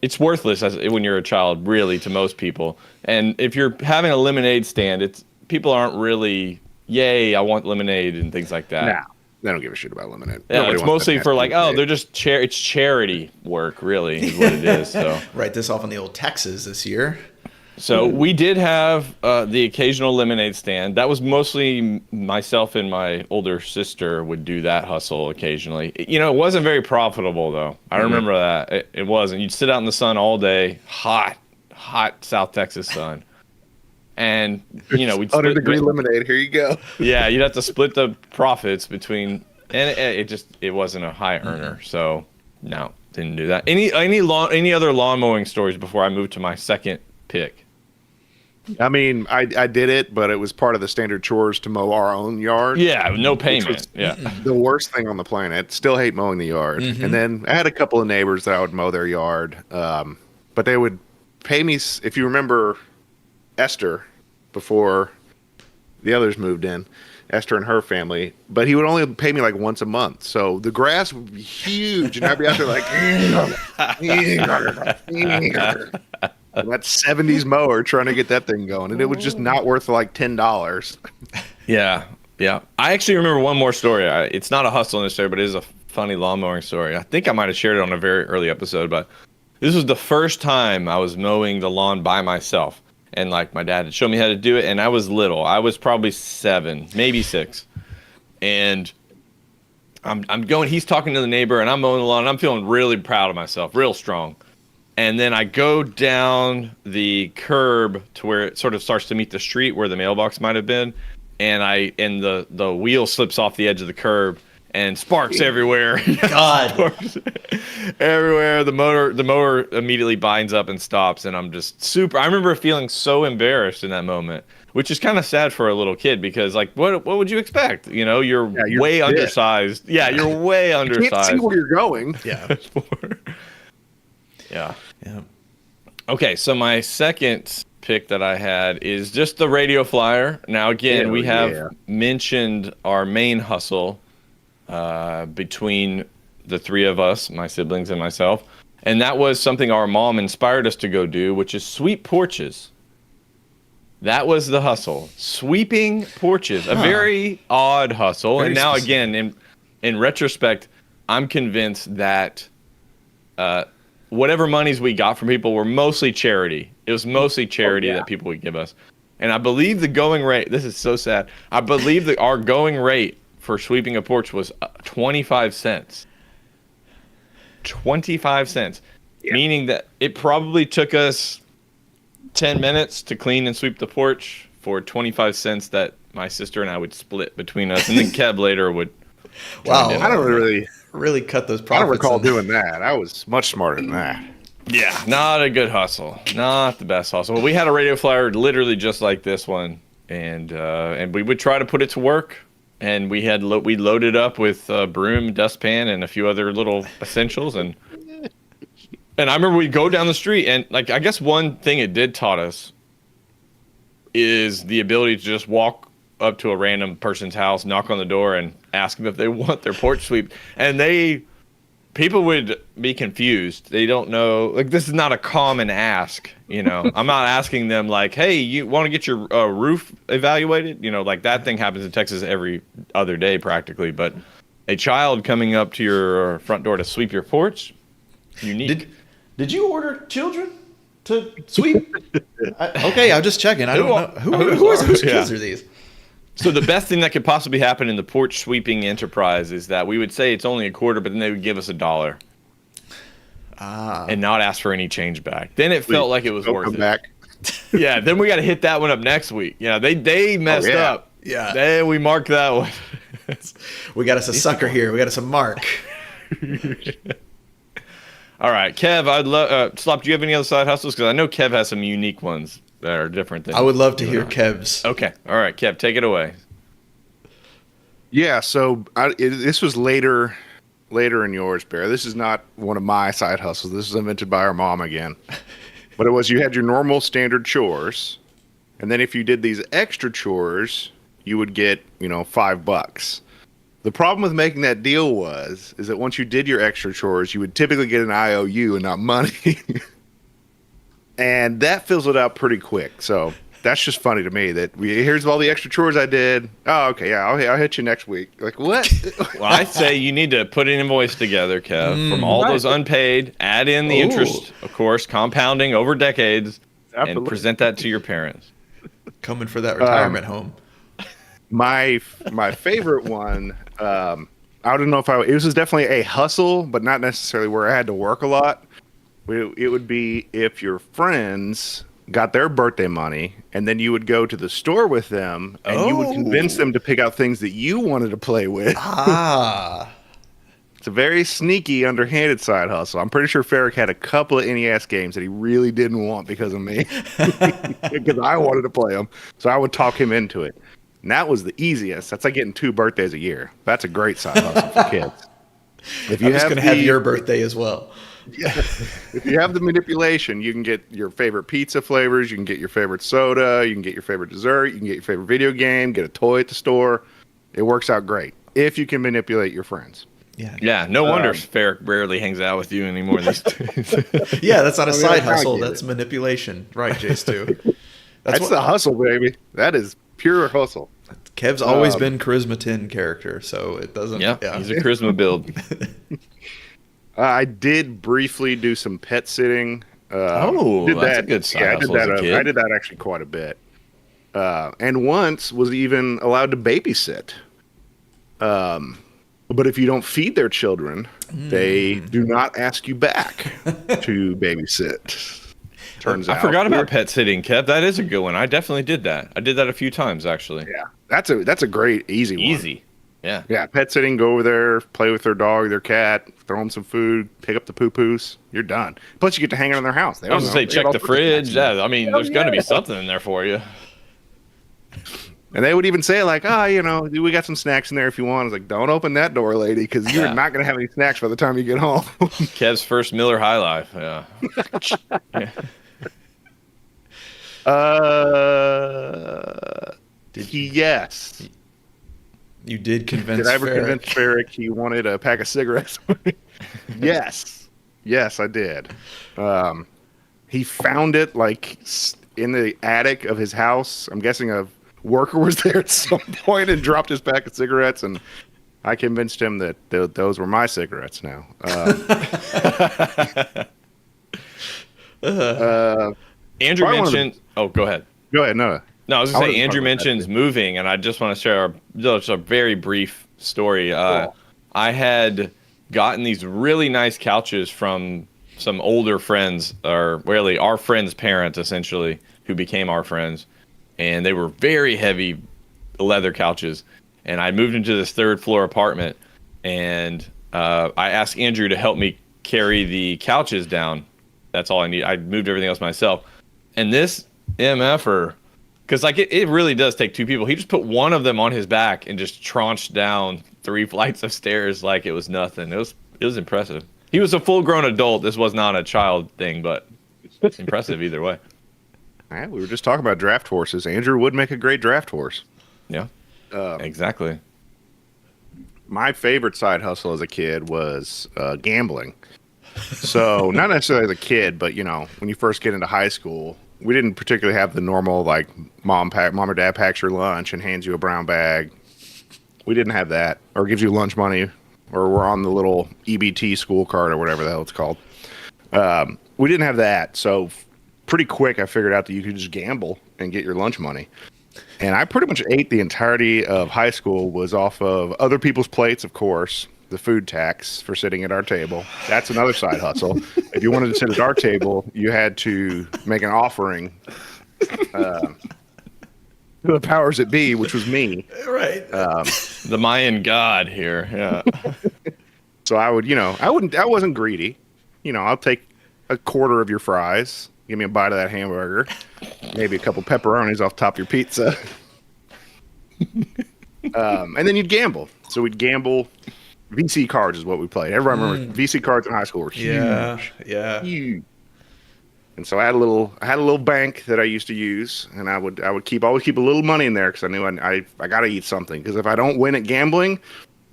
It's worthless when you're a child, really, to most people. And if you're having a lemonade stand, people aren't really, yay, I want lemonade and things like that. Nah, they don't give a shit about lemonade. Yeah, it's mostly for like, oh, they're just it's charity work, really, is what it is. So write this off on the old taxes this year. So we did have the occasional lemonade stand. That was mostly myself and my older sister would do that hustle occasionally. It wasn't very profitable, though. I remember that. It wasn't. You'd sit out in the sun all day, hot South Texas sun. And, we'd 100-degree lemonade. Here you go. Yeah, you'd have to split the profits between, and it wasn't a high earner. So, no, didn't do that. Any other lawn mowing stories before I moved to my second pick? I mean, I did it, but it was part of the standard chores to mow our own yard. Yeah, no payment. Yeah, the worst thing on the planet. Still hate mowing the yard. And then I had a couple of neighbors that I would mow their yard, but they would pay me. If you remember Esther, before the others moved in, Esther and her family, but he would only pay me like once a month. So the grass would be huge, and I'd be out there like, and that 70s mower trying to get that thing going, and it was just not worth like $10. Yeah. I actually remember one more story. It's not a hustle necessarily, but it is a funny lawn mowing story. I think I might have shared it on a very early episode, but this was the first time I was mowing the lawn by myself. And like my dad had shown me how to do it, and I was little. I was probably 7, maybe 6. And I'm going, he's talking to the neighbor, and I'm mowing the lawn, and I'm feeling really proud of myself, real strong. And then I go down the curb to where it sort of starts to meet the street where the mailbox might have been. and the wheel slips off the edge of the curb and sparks everywhere. God, sparks everywhere. The mower immediately binds up and stops, and I'm just I remember feeling so embarrassed in that moment, which is kind of sad for a little kid because, like, what would you expect? You know, you're way undersized. Yeah, you're way undersized. You can't see where you're going. Yeah. Yeah. Okay, so my second pick that I had is just the radio flyer. Now, again, we have mentioned our main hustle between the three of us, my siblings and myself, and that was something our mom inspired us to go do, which is sweep porches. That was the hustle. Sweeping porches. A very odd hustle. Very and now, specific. Again, in retrospect, I'm convinced that whatever monies we got from people were mostly charity. It was mostly charity that people would give us. And I believe the going rate, this is so sad, I believe that our going rate for sweeping a porch was 25 cents. 25 cents. Yeah. Meaning that it probably took us 10 minutes to clean and sweep the porch for 25 cents that my sister and I would split between us. And then Kev later would. Wow. I don't really cut those profits. I don't recall doing that. I was much smarter than that. Yeah, not a good hustle. Not the best hustle. We had a radio flyer literally just like this one. And we would try to put it to work. And we loaded up with broom, dustpan, and a few other little essentials. And I remember we'd go down the street, and like I guess one thing it did taught us is the ability to just walk up to a random person's house, knock on the door, and ask them if they want their porch swept. And people would be confused. They don't know. Like, this is not a common ask, you know. I'm not asking them like, hey, you want to get your roof evaluated? You know, like that thing happens in Texas every other day practically. But a child coming up to your front door to sweep your porch, unique. Did you order children to sweep? Okay, I'm just checking. I don't know. Whose kids are these? So the best thing that could possibly happen in the porch sweeping enterprise is that we would say it's only $0.25, but then they would give us $1. And not ask for any change back. Then it felt like it was worth it. Back. Yeah, then we got to hit that one up next week. Yeah, they messed up. Yeah. Then we marked that one. We got us a sucker here. We got us a mark. All right, Kev, I'd love. Slop, do you have any other side hustles? Because I know Kev has some unique ones that are different than. I would love to hear Kev's. Okay, all right, Kev, take it away. Yeah, so this was later in yours, Bear. This is not one of my side hustles. This was invented by our mom again. But it was you had your normal standard chores, and then if you did these extra chores, you would get $5. The problem with making that deal is that once you did your extra chores, you would typically get an IOU and not money. And that fills it out pretty quick. So that's just funny to me that here's all the extra chores I did. Oh, okay, yeah, I'll hit you next week. Like, what? Well, I say you need to put an invoice together, Kev, from all those unpaid, add in the interest, of course, compounding over decades, and present that to your parents. Coming for that retirement home. My favorite one, I don't know if it was definitely a hustle, but not necessarily where I had to work a lot. It would be if your friends got their birthday money, and then you would go to the store with them, and you would convince them to pick out things that you wanted to play with. It's a very sneaky, underhanded side hustle. I'm pretty sure Farrick had a couple of NES games that he really didn't want because of me, because I wanted to play them. So I would talk him into it. And that was the easiest. That's like getting 2 birthdays a year. That's a great side hustle for kids. If you going to have your birthday as well. Yeah. If you have the manipulation, you can get your favorite pizza flavors, you can get your favorite soda, you can get your favorite dessert, you can get your favorite video game, get a toy at the store. It works out great if you can manipulate your friends. Yeah. No wonder Farrick rarely hangs out with you anymore these days. Yeah, that's not a side hustle. That's manipulation. Right, Jace, too. That's the hustle, baby. That is pure hustle. Kev's always been Charisma 10 character, so it doesn't. Yeah, he's a Charisma build. I did briefly do some pet sitting. That's a good side hustle as a kid. I did that actually quite a bit. And once was even allowed to babysit. But if you don't feed their children, they do not ask you back to babysit. Turns out. I forgot about pet sitting, Kev. That is a good one. I definitely did that. I did that a few times, actually. Yeah. That's a great easy one. Easy. Yeah. Yeah, pet sitting, go over there, play with their dog, their cat, throw them some food, pick up the poo-poos, you're done. Plus, you get to hang out in their house. I was going to say, check the fridge. Yeah, I mean, there's going to be something in there for you. And they would even say, like, we got some snacks in there if you want. I was like, don't open that door, lady, because you're not going to have any snacks by the time you get home. Kev's first Miller High Life. Yeah. Yes. You did convince Did I ever Ferrick. convince Ferrick he wanted a pack of cigarettes? Yes. Yes, I did. He found it, like, in the attic of his house. I'm guessing a worker was there at some point and dropped his pack of cigarettes, and I convinced him that those were my cigarettes now. Andrew mentioned... Oh, go ahead. Go ahead, no. No, I was going to say, Andrew mentions moving, and I just want to share just a very brief story. Cool. I had gotten these really nice couches from some older friends, or really our friends' parents, essentially, who became our friends. And they were very heavy leather couches. And I moved into this third-floor apartment, and I asked Andrew to help me carry the couches down. That's all I need. I moved everything else myself. And this MFer... Because like it really does take two people. He just put one of them on his back and just traunched down 3 flights of stairs like it was nothing. It was impressive. He was a full-grown adult. This was not a child thing, but it's impressive either way. Yeah, we were just talking about draft horses. Andrew would make a great draft horse. Yeah, exactly. My favorite side hustle as a kid was gambling. So not necessarily as a kid, but when you first get into high school. We didn't particularly have the normal, like, mom or dad packs your lunch and hands you a brown bag. We didn't have that, or gives you lunch money, or we're on the little EBT school card or whatever the hell it's called. We didn't have that, so pretty quick I figured out that you could just gamble and get your lunch money. And I pretty much ate the entirety of high school was off of other people's plates, of course. The food tax for sitting at our table. That's another side hustle. If you wanted to sit at our table, you had to make an offering to the powers that be, which was me. Right. The Mayan god here. Yeah. So I wasn't greedy. I'll take a quarter of your fries. Give me a bite of that hamburger. Maybe a couple pepperonis off top of your pizza. And then you'd gamble. So we'd gamble. VC cards is what we played. Everyone remembers VC cards in high school were huge. Yeah. Huge. And so I had a little bank that I used to use, and I would always keep a little money in there because I knew I got to eat something. Because if I don't win at gambling,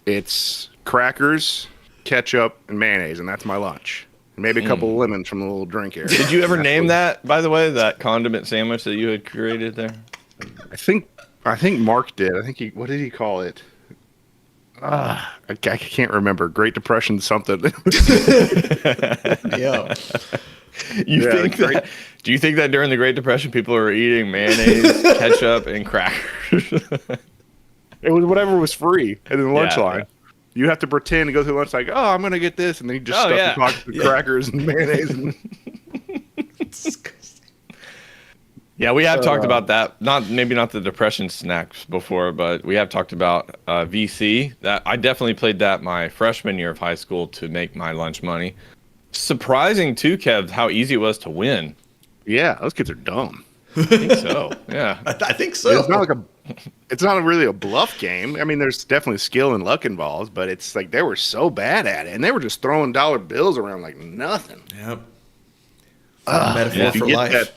it's crackers, ketchup, and mayonnaise, and that's my lunch. And maybe a couple of lemons from the little drink area. Did you ever name that, by the way, that condiment sandwich that you had created there? I think Mark did. What did he call it? I can't remember. Great Depression something. Yeah. Do you think that during the Great Depression people were eating mayonnaise, ketchup, and crackers? It was whatever was free in the lunch line. You have to pretend to go through lunch like, I'm going to get this, and then you just stuff your pockets with crackers and mayonnaise. And yeah, we have talked about that. Maybe not the Depression snacks before, but we have talked about VC. That I definitely played that my freshman year of high school to make my lunch money. Surprising too, Kev, how easy it was to win. Yeah, those kids are dumb. I think so. Yeah, I think so. It's not really a bluff game. I mean, there's definitely skill and luck involved, but it's like they were so bad at it, and they were just throwing dollar bills around like nothing. Yep. Metaphor for life.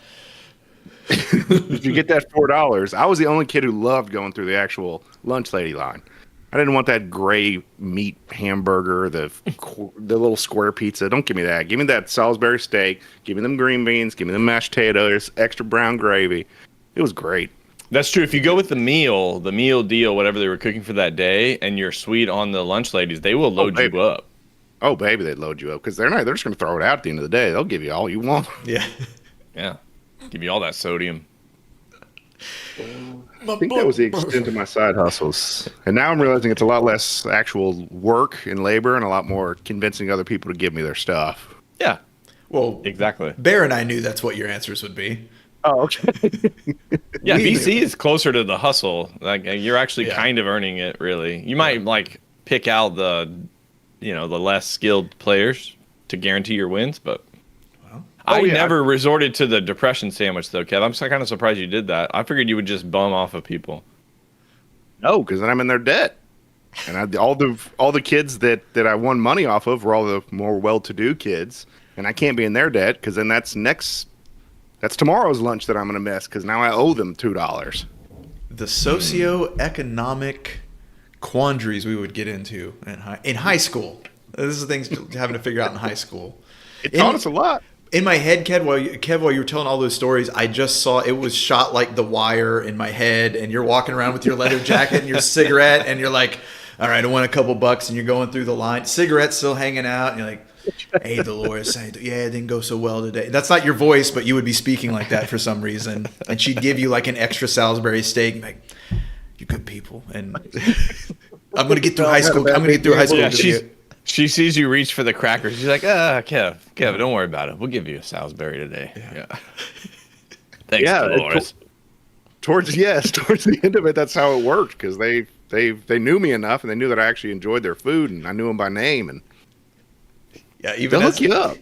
If you get that $4, I was the only kid who loved going through the actual lunch lady line. I didn't want that gray meat hamburger, the little square pizza. Don't give me that. Give me that Salisbury steak. Give me them green beans. Give me them mashed potatoes, extra brown gravy. It was great. That's true. If you go with the meal deal, whatever they were cooking for that day, and you're sweet on the lunch ladies, they will load you up. Oh, baby, they'd load you up because they're just going to throw it out at the end of the day. They'll give you all you want. Yeah. Yeah. Give you all that sodium. I think that was the extent of my side hustles. And now I'm realizing it's a lot less actual work and labor and a lot more convincing other people to give me their stuff. Yeah. Well, exactly. Bear and I knew that's what your answers would be. Oh, okay. Yeah, VC is closer to the hustle. Like you're actually kind of earning it, really. You might like pick out the less skilled players to guarantee your wins, but I never resorted to the depression sandwich though, Kev. I'm kind of surprised you did that. I figured you would just bum off of people. No, because then I'm in their debt. And all the kids that I won money off of were all the more well-to-do kids, and I can't be in their debt because then that's tomorrow's lunch that I'm going to miss because now I owe them $2. The socioeconomic quandaries we would get into in high school. This is the things having to figure out in high school. It taught us a lot. In my head, Kev, while you were telling all those stories, I just saw it was shot like The Wire in my head, and you're walking around with your leather jacket and your cigarette, and you're like, all right, I want a couple bucks, and you're going through the line. Cigarette still hanging out, and you're like, hey, Dolores, it didn't go so well today. That's not your voice, but you would be speaking like that for some reason. And she'd give you like an extra Salisbury steak, and like, you good people. And I'm going to get through high school. I'm going to get through high school. Yeah, she sees you reach for the crackers. She's like, Kev, don't worry about it. We'll give you a Salisbury today. Yeah. Thanks, Dolores. Towards the end of it, that's how it worked because they knew me enough and they knew that I actually enjoyed their food and I knew them by name and even they'll look you up.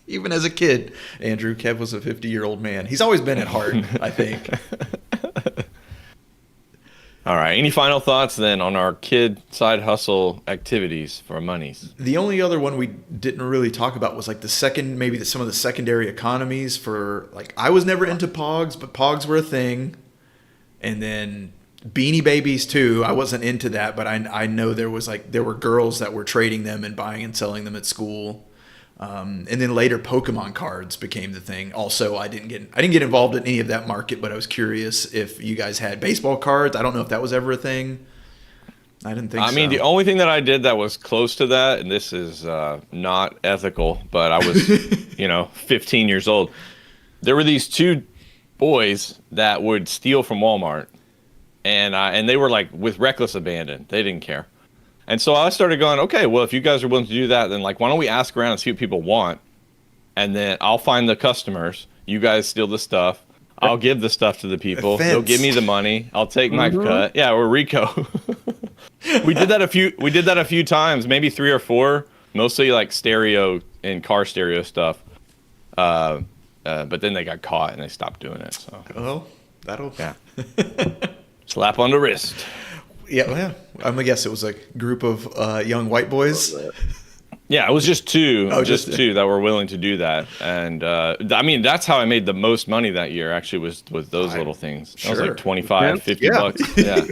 Even as a kid, Andrew, Kev was a 50-year-old man. He's always been at heart, I think. All right. Any final thoughts then on our kid side hustle activities for monies? The only other one we didn't really talk about was like some of the secondary economies for like I was never into Pogs, but Pogs were a thing. And then Beanie Babies too. I wasn't into that, but I know there were girls that were trading them and buying and selling them at school. And then later Pokemon cards became the thing. Also, I didn't get involved in any of that market, but I was curious if you guys had baseball cards. I don't know if that was ever a thing. I didn't think so. I mean, the only thing that I did that was close to that, and this is not ethical, but I was, 15 years old. There were these two boys that would steal from Walmart, and they were like with reckless abandon. They didn't care. And so I started going, okay, well, if you guys are willing to do that, then like, why don't we ask around and see what people want? And then I'll find the customers. You guys steal the stuff. I'll give the stuff to the people. They'll give me the money. I'll take my cut. Yeah, we're Rico. We did that a few times, maybe 3 or 4, mostly like stereo and car stereo stuff. But then they got caught and they stopped doing it. So that'll slap on the wrist. Yeah, I'm gonna guess it was a group of young white boys. Yeah, it was just two, two that were willing to do that, and I mean that's how I made the most money that year. Actually, was those little things. That was like 25, 50 bucks. Yeah,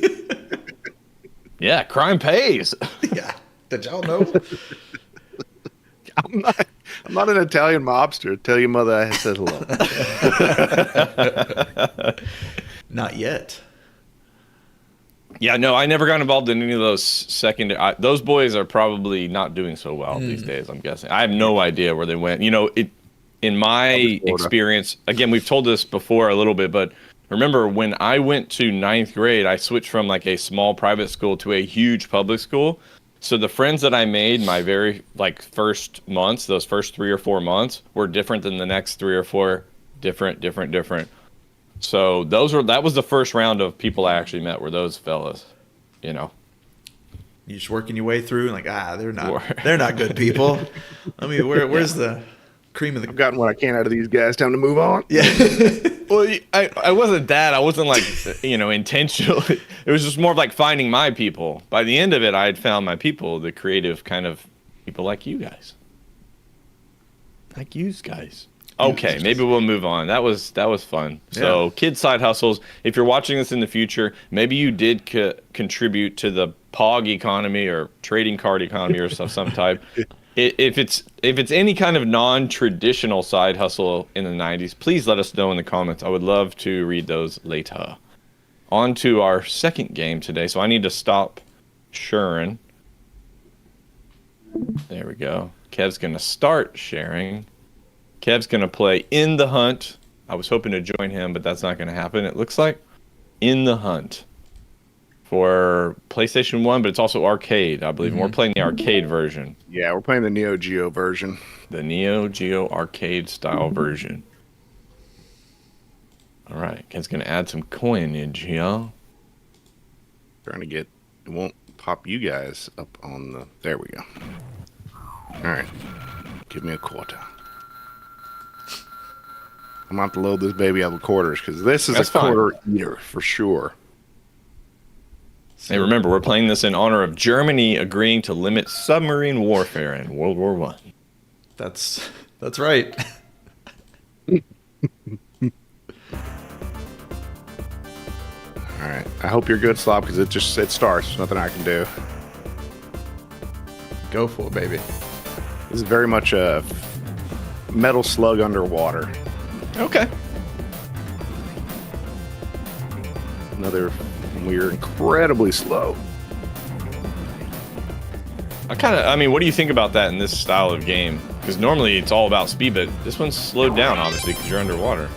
yeah, crime pays. Yeah, did y'all know? I'm not an Italian mobster. Tell your mother I said hello. Not yet. Yeah, no, I never got involved in any of those secondary. Those boys are probably not doing so well these days, I'm guessing. I have no idea where they went. In my experience, again, we've told this before a little bit, but remember when I went to 9th grade, I switched from like a small private school to a huge public school. So the friends that I made my very first months, those first 3 or 4 months, were different than the next 3 or 4 different. So that was the first round of people I actually met were those fellas, You're just working your way through and like, they're not good people. I mean, where's the cream of the... I've gotten what I can out of these guys. Time to move on. Yeah. Well, I wasn't that. I wasn't intentional. It was just more of like finding my people. By the end of it, I had found my people, the creative kind of people like you guys. Like you guys. Okay, maybe we'll move on. That was fun. Yeah. So, kid side hustles. If you're watching this in the future, maybe you did contribute to the POG economy or trading card economy or some type. If it's any kind of non-traditional side hustle in the 90s, please let us know in the comments. I would love to read those later. On to our second game today. So I need to stop sharing. There we go. Kev's going to start sharing. Kev's going to play In the Hunt. I was hoping to join him, but that's not going to happen, it looks like. In the Hunt for PlayStation 1, but it's also arcade, I believe. And we're playing the arcade version. Yeah, we're playing the Neo Geo version. The Neo Geo arcade style version. All right, Ken's gonna add some coinage, y'all. Trying to get it won't pop you guys up on the. There we go. All right, give me a quarter. I'm gonna have to load this baby up with quarters because this is That's a fine. quarter eater for sure. Hey, remember, we're playing this in honor of Germany agreeing to limit submarine warfare in World War I. That's right. All right, I hope you're good, Slop, because it starts. Nothing I can do. Go for it, baby. This is very much a Metal Slug underwater. Okay. We're incredibly slow. I mean, what do you think about that in this style of game? Because normally it's all about speed, but this one's slowed down, obviously, because you're underwater.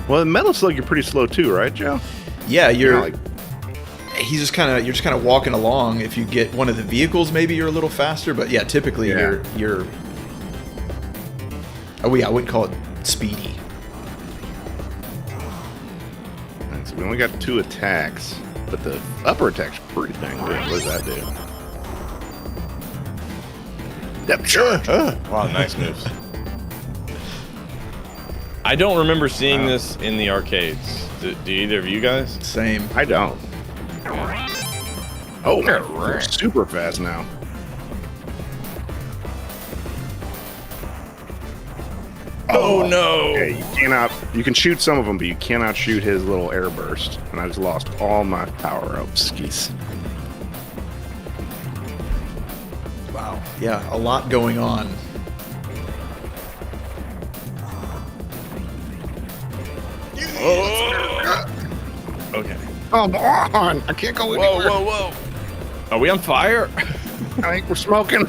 Well, in Metal Slug, you're pretty slow too, right, Joe? Yeah, You're you're just kind of walking along. If you get one of the vehicles, maybe you're a little faster. But yeah, typically you're. Oh yeah, I wouldn't call it speedy. So we only got 2 attacks, but the upper attack's pretty dang good. What does that do? Depth charge. Wow, nice moves. I don't remember seeing this in the arcades. Do either of you guys? Same. I don't. Oh, we're super fast now. Oh no! Okay, you can shoot some of them, but you cannot shoot his little air burst. And I just lost all my power-ups. Skis. Wow. Yeah, a lot going on. Okay. Come on! I can't go anywhere. Whoa! Are we on fire? I think we're smoking.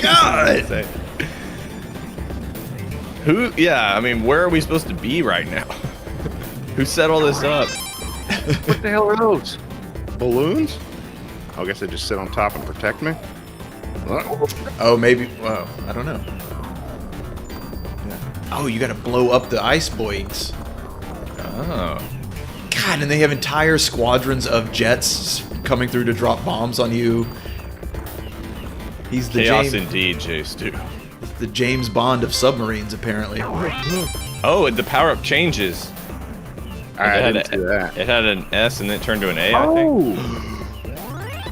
God! Who? Yeah, I mean, where are we supposed to be right now? Who set all this up? What the hell are those? Balloons? I guess they just sit on top and protect me. Oh, maybe. Well, I don't know. Oh, you got to blow up the ice boys. Oh. God, and they have entire squadrons of jets coming through to drop bombs on you. He's the Chaos indeed, J-Stu. the James Bond of submarines, apparently. Oh, the power-up changes. I didn't see that. It had an S and then it turned to an A, I think.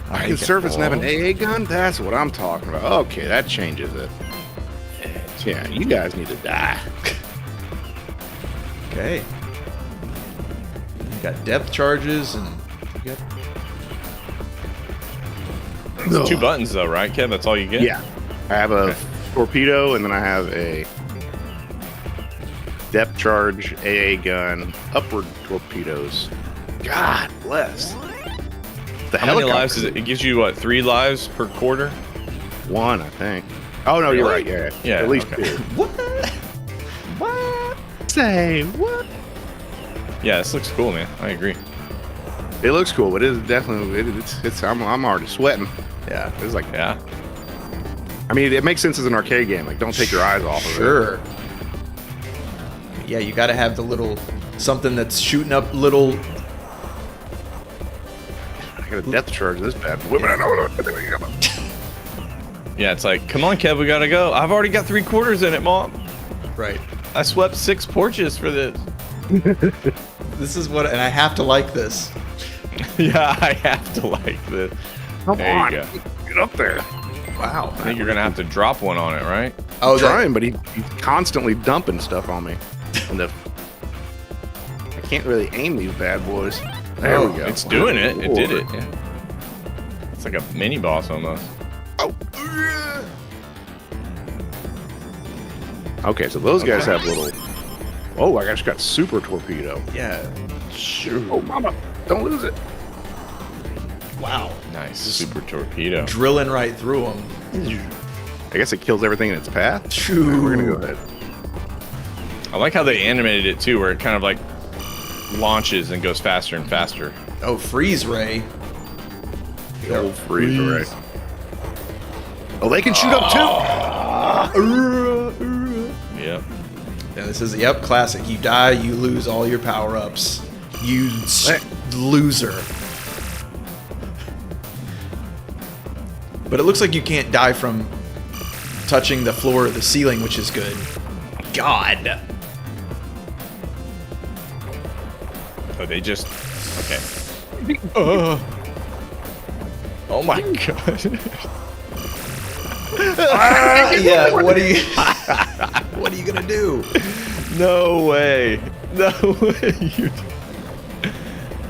I can surface and have an AA gun? That's what I'm talking about. Okay, that changes it. Yeah, you guys need to die. Okay. You got depth charges and you got... It's 2 buttons though, right, Kev? That's all you get? Yeah. I have a torpedo and then I have a depth charge, AA gun, upward torpedoes. God bless. How many lives is it? It gives you, what, 3 lives per quarter? 1, I think. Oh, no, you're right. Yeah. Yeah, At least okay. 2. What? Say what? Yeah, this looks cool, man. I agree. It looks cool, but it's definitely, I'm already sweating. Yeah. It's like, Yeah. I mean, it makes sense as an arcade game. Like, don't take your eyes off of it. Sure. Yeah, you got to have the little something that's shooting up little. I got a depth charge this bad. Yeah, it's like, come on, Kev, we gotta go. I've already got 3/4 in it, Mom. Right. I swept 6 porches for this. This is what, and I have to like this. Yeah, I have to like this. Come There on. you go. Get up there. Wow. I think you're gonna have to drop one on it, right? Oh, I'm trying, but he's constantly dumping stuff on me. And I can't really aim these bad boys. There we go. It's doing it. It did it. Yeah. It's like a mini boss almost. Oh. Okay, so those guys have little. Oh, I just got super torpedo. Yeah. Shoot. Oh, mama. Don't lose it. Wow. Nice. Super torpedo. Drilling right through them. I guess it kills everything in its path. Shoo. We're going to go ahead. I like how they animated it too, where it kind of like launches and goes faster and faster. Oh, freeze ray. The old freeze ray. Oh, they can shoot up too. Yep. Yeah, this is classic. You die, you lose all your power-ups. You loser. But it looks like you can't die from touching the floor or the ceiling, which is good. God. Oh, they just... Okay. Oh my god. Yeah, what are you... what are you gonna do? No way. No way.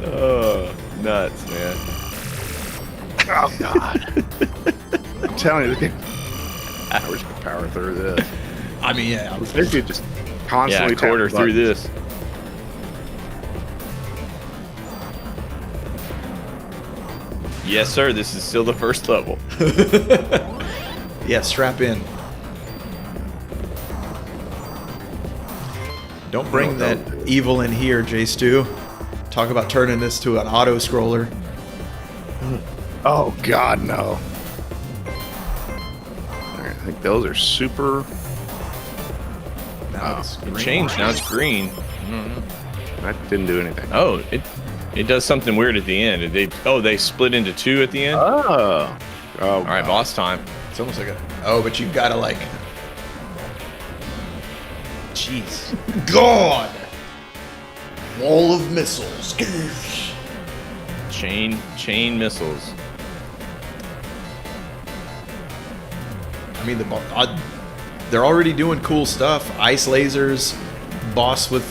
Oh, nuts, man. Oh God. I'm telling you, I wish I could power through this. I mean, yeah. This dude just constantly quarter through this. Yes, sir. This is still the first level. Yeah, strap in. Don't bring that evil in here, J-Stu. Talk about turning this to an auto-scroller. Oh God, no. I think those are super. Now it's It green. changed. Now it's green. That didn't do anything. Oh, it does something weird at the end. They split into two at the end. Oh. All right, boss time. It's almost like a... Oh, but you've got to, like... Jeez. God! Wall of missiles. Chain missiles. I mean, they're already doing cool stuff. Ice lasers, boss with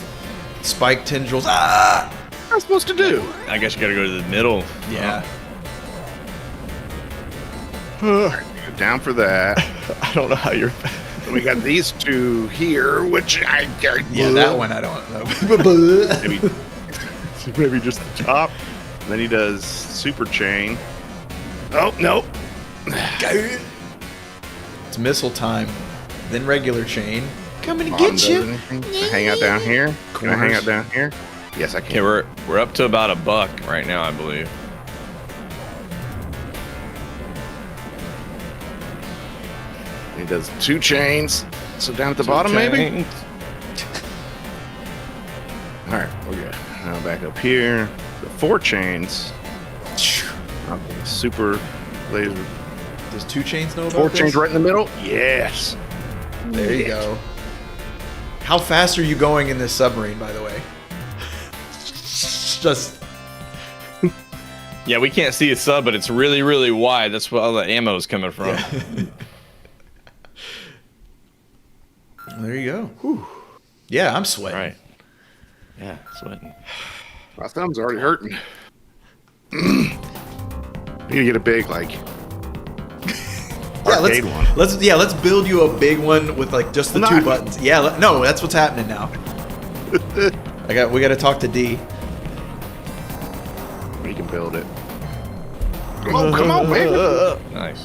spike tendrils. Ah! What am I supposed to do? I guess you gotta go to the middle. Yeah. Down for that. I don't know how you're... We got these two here, which I Yeah, that one I don't know. maybe just the top. And then he does super chain. Oh no! It's missile time. Then regular chain. Coming to Bomb get does you. anything. Can I hang out down here? Can I hang out down here? Yes, I Okay, can. we're up to about $1 right now, I believe. He does 2 chains. So down at the bottom, maybe. Chains. All right, we're good. Now back up here. The 4 chains. Okay, super laser. Does 2 chains know about 4 this? chains right in the middle. Yes. There you go. How fast are you going in this submarine, by the way? Just... Yeah, we can't see a sub, but it's really, really wide. That's where all the ammo is coming from. There you go. Whew. Yeah, I'm sweating. Right. Yeah, sweating. My thumb's already hurting. You need to get a big, like, arcade one. Let's build you a big one with like just the 2 buttons. Yeah, no, that's what's happening now. We got to talk to D. We can build it. Oh, come on, man. Nice.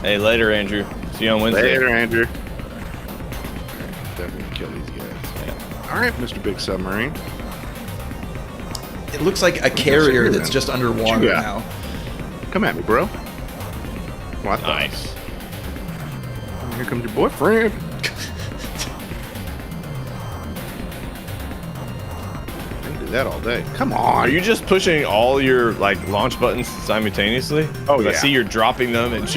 Hey, later, Andrew. See you on Wednesday. Later, Andrew. Definitely kill these guys. Yeah. All right, Mr. Big Submarine. It looks like a carrier that's just underwater now. Come at me, bro. Well, Nice. Here comes your boyfriend. I can do that all day. Come on. Are you just pushing all your like launch buttons simultaneously? Oh, 'Cause yeah. I see you're dropping them and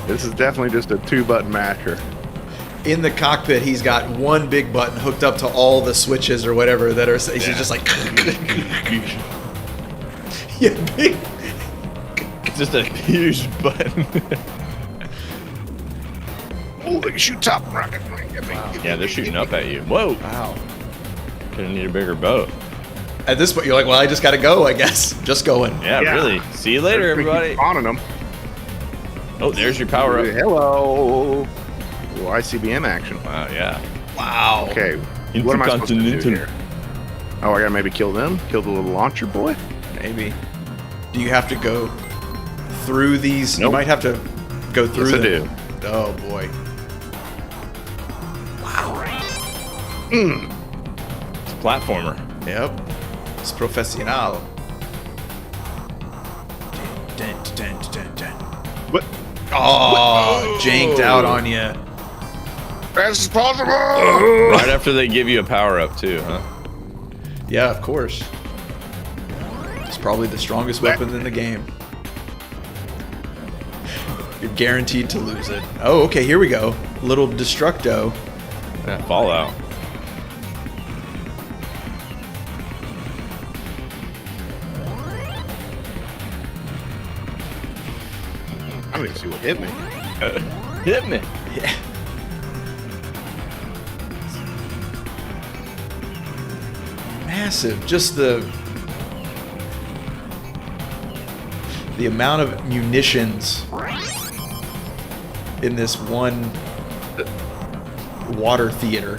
This is definitely just a 2-button masher. In the cockpit, he's got 1 big button hooked up to all the switches or whatever that are. He's just like, yeah, big. it's just a huge button. Oh, they can shoot top rocket. Yeah, they're shooting up at you. Whoa. Wow. Gonna need a bigger boat. At this point, you're like, well, I just got to go, I guess. Just going. Yeah, Yeah. really. See you later, everybody. On them. Oh, there's your power up. Hello. Ooh, ICBM action. Wow, yeah. Wow. Okay. What am I supposed to do Intercontinental. here? Oh, I gotta maybe kill them? Kill the little launcher boy? Maybe. Do you have to go through these? Nope. You might have to go through Yes, I them. Oh, boy. It's a platformer. Yep. It's professional. Oh, janked out on you. As possible. Right after they give you a power up too, huh? Yeah, of course. It's probably the strongest weapon in the game. You're guaranteed to lose it. Oh, okay, here we go. Little Destructo. Yeah, Fallout. I don't even see what hit me. Hit me. Yeah. Massive. Just the amount of munitions in this one water theater.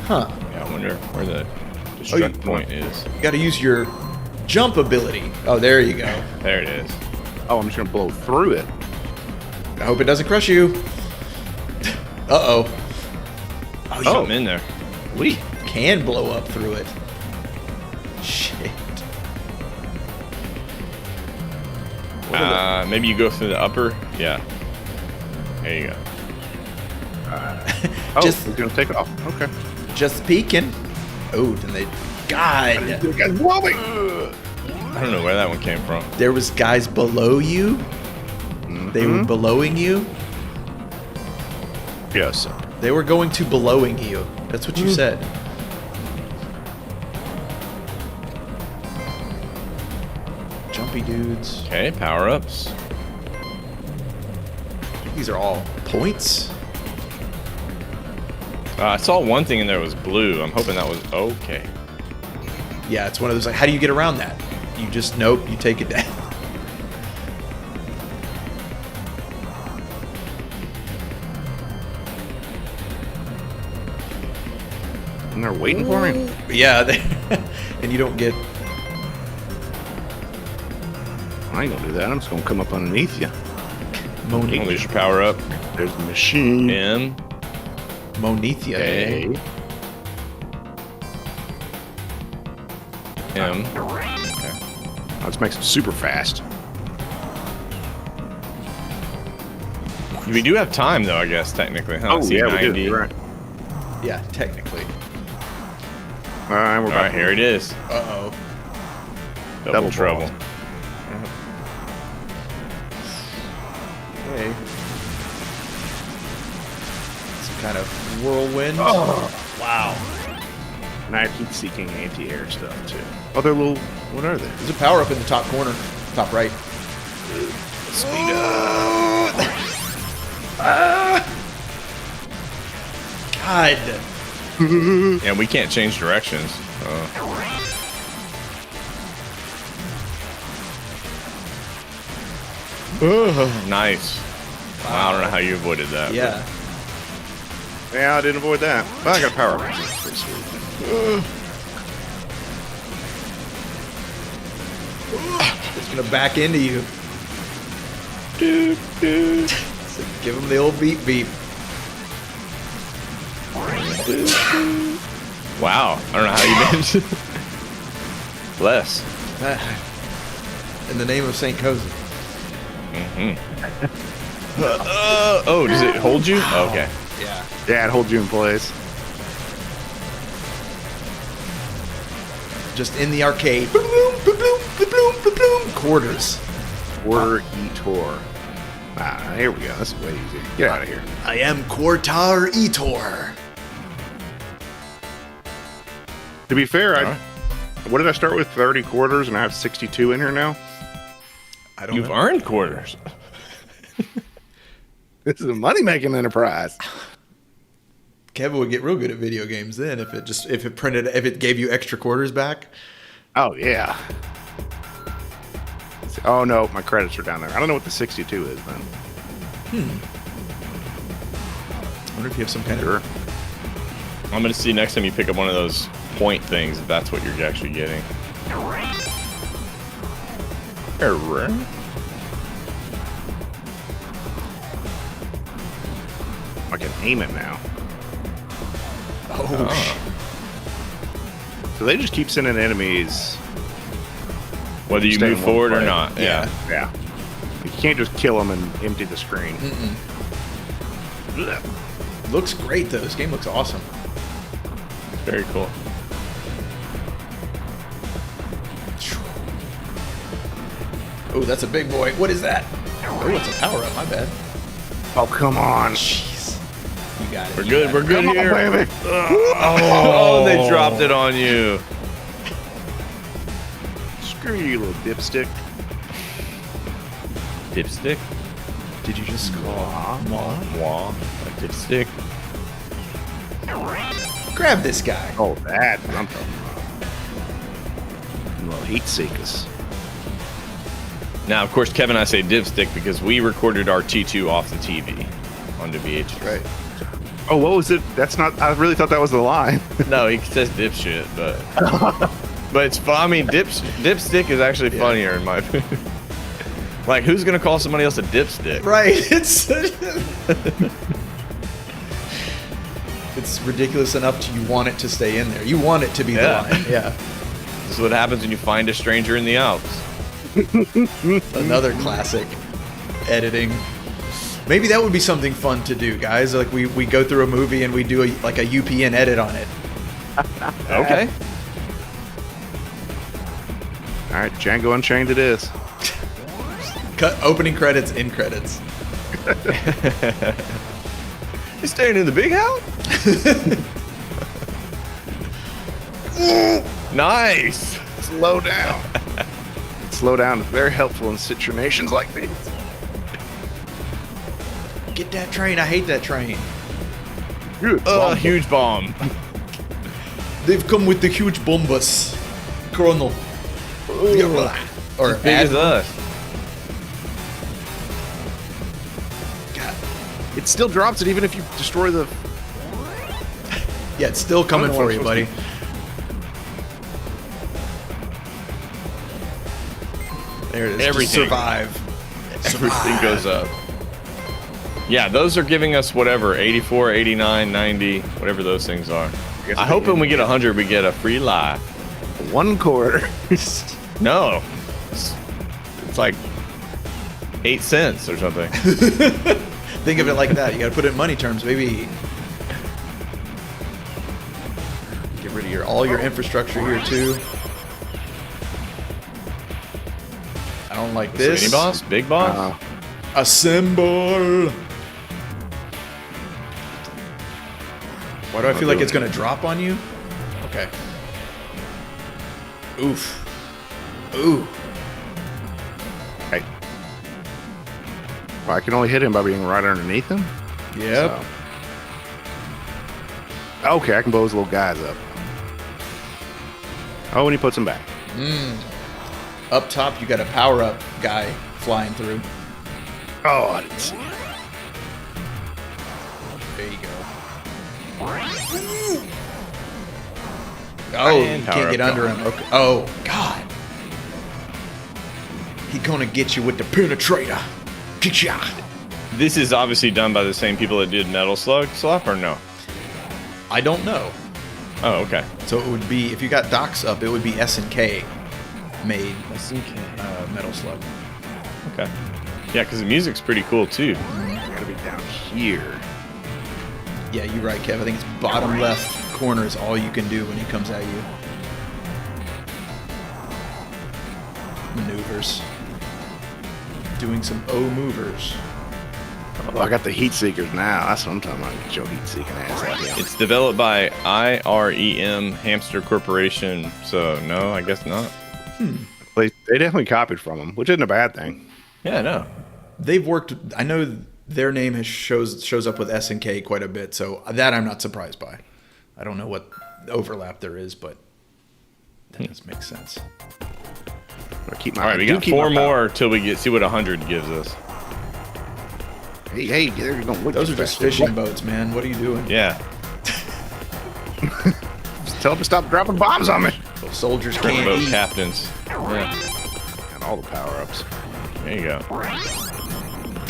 Huh. Yeah, I wonder where the destruct point is. You got to use your jump ability. Oh, there you go. There it is. Oh, I'm just gonna blow through it. I hope it doesn't crush you. Uh-oh. Oh, something in there. We can blow up through it. Shit. Maybe you go through the upper. Yeah. There you go. Oh, Just- we're gonna take it off. Okay. Just peeking. Oh, then they... God. You guys blow me. I don't know where that one came from. There was guys below you. They were belowing you. Yes. They were going to belowing you. That's what you said. Jumpy dudes. Okay, power ups. These are all points. I saw one thing in there was blue. I'm hoping that was okay. Yeah, it's one of those like, how do you get around that? You just nope, you take it down. And they're waiting for me. Yeah, and you don't get. I ain't gonna do that. I'm just gonna come up underneath you. Unleash your power up. There's the machine. M. Monethia. A. M. Let's make some super fast. We do have time though, I guess, technically. Huh? Oh, yeah, we do. You're right. Yeah, technically. All right, we're All back. right, here it is. Uh-oh. Double trouble. balls. Okay. Some kind of whirlwind. Oh. Wow. And I keep seeking anti-air stuff too. Oh, they're little. What are they? There's a power up in the top corner. Top right. Speed up. God. Yeah, we can't change directions. Nice. Wow, I don't know how you avoided that. Yeah. Yeah, I didn't avoid that. Well, I got a power up. Pretty sweet. It's gonna back into you. So give him the old beep beep. Wow, I don't know how you managed it. Bless. In the name of St. Kohzee. Oh, does it hold you? Okay. Yeah. Yeah, it holds you in place. Just in the arcade. Bloom, bloom, bloom, bloom, bloom, bloom. Quarters. Quarter Etor. Ah, here we go. This is way easier. Get out of here. I am Quartar Etor. To be fair, All right. what did I start with? 30 quarters, and I have 62 in here now. I don't You've know. earned quarters. This is a money-making enterprise. Kevin would get real good at video games then if it gave you extra quarters back. Oh yeah. Oh no, my credits are down there. I don't know what the 62 is then. I wonder if you have some kind Sure. of. I'm gonna see next time you pick up one of those point things if that's what you're actually getting. I can aim it now. Oh, So they just keep sending enemies Whether you move forward or not. Yeah. Yeah. You can't just kill them and empty the screen. Looks great, though. This game looks awesome. Very cool. Oh, that's a big boy. What is that? Oh, it's a power-up. My bad. Oh, come on. Jeez. You got it. We're good. We're good here. On, baby. Oh, they dropped it on you. Screw you, little dipstick. Dipstick? Did you just go? Wah. A dipstick. Grab this guy. Oh, that. I'm talking about. Little heat seekers. Now, of course, Kevin and I say dipstick because we recorded our T2 off the TV on the VHS. Right. Oh, what was it? That's not. I really thought that was the line. No, he says dipshit, but it's fun. I mean, dipstick is actually funnier in my opinion. Like, who's gonna call somebody else a dipstick? Right. It's ridiculous enough to you want it to stay in there. You want it to be the line. Yeah. This is what happens when you find a stranger in the Alps. Another classic editing. Maybe that would be something fun to do, guys. Like we go through a movie and we do a UPN edit on it. Okay. All right, Django Unchained it is. Cut opening credits, end credits. You staying in the big house? Nice. Slow down. Slow down is very helpful in situations like these. Get that train. I hate that train. Good. Huge bomb. They've come with the huge bombas. Colonel. Or Big as us. God. It still drops it even if you destroy the. Yeah, it's still coming for you, buddy. There it is. Everything. Survive. Everything goes up. Yeah, those are giving us whatever, 84, 89, 90, whatever those things are. I hope when we get 100, we get a free life. 1 quarter. No. It's like 8 cents or something. Think of it like that. You gotta put it in money terms, baby. Get rid of all your infrastructure here, too. I don't like this. Mini boss? Big boss? Assemble! Why do I feel like it's gonna drop on you? Okay. Oof. Ooh. Hey. Well, I can only hit him by being right underneath him? Yep. So. Okay, I can blow his little guys up. Oh, and he puts them back. Up top, you got a power-up guy flying through. Oh, I didn't see it. There you go. Oh, you can't get under him. Okay. Oh, God. He gonna get you with the penetrator. Get ya. This is obviously done by the same people that did Metal Slug Slap, or no? I don't know. Oh, okay. So it would be, if you got Docs up, it would be SNK made Metal Slug. Okay. Yeah, because the music's pretty cool, too. Gotta be down here. Yeah, you're right, Kev. I think it's bottom left corner is all you can do when he comes at you. Maneuvers. Doing some movers. Oh, I got the heat seekers now. That's what I'm talking about. Get your heat seeking ass out here. It's developed by IREM Hamster Corporation, so no, I guess not. They definitely copied from them, which isn't a bad thing. Yeah, no. They've worked. I know their name shows up with SNK quite a bit, so that I'm not surprised by. I don't know what overlap there is, but that does make sense. All right, we got 4 more till we see what 100 gives us. Hey, there you go. Those are just fishing boats, man. What are you doing? Yeah. Just tell them to stop dropping bombs on me. Those soldiers Boat can't eat. captains. Yeah. And all the power-ups. There you go.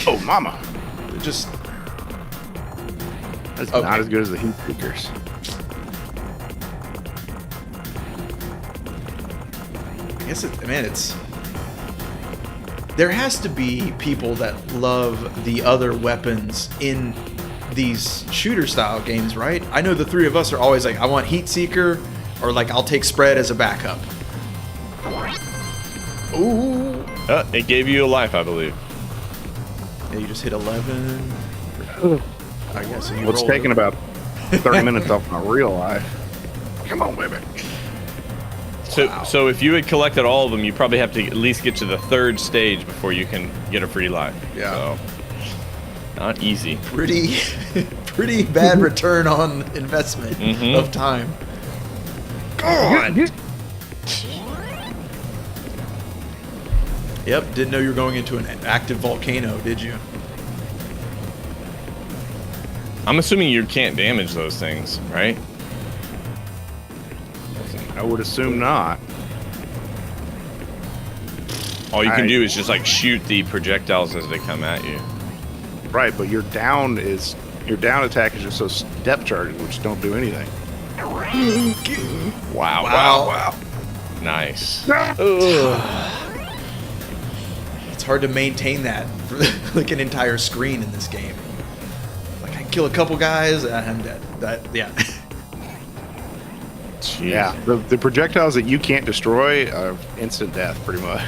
Oh, mama. Just That's not as good as the heat seekers. I guess it's There has to be people that love the other weapons in these shooter style games, right? I know the three of us are always like, I want Heat Seeker, or like I'll take Spread as a backup. Ooh. It gave you a life, I believe. Yeah, you just hit 11. I guess you It's taking about 30 minutes off my real life. Come on, baby. So if you had collected all of them, you probably have to at least get to the 3rd stage before you can get a free life. Yeah. So, not easy. Pretty bad return on investment of time. God. Yep, didn't know you were going into an active volcano, did you? I'm assuming you can't damage those things, right? I would assume not. All you can do is just like shoot the projectiles as they come at you. Right, but your down attack is just those depth charges, which don't do anything. Wow. Nice. It's hard to maintain that for like an entire screen in this game. Like I kill a couple guys, I'm dead. Yeah. Jeez. Yeah, the projectiles that you can't destroy are instant death, pretty much.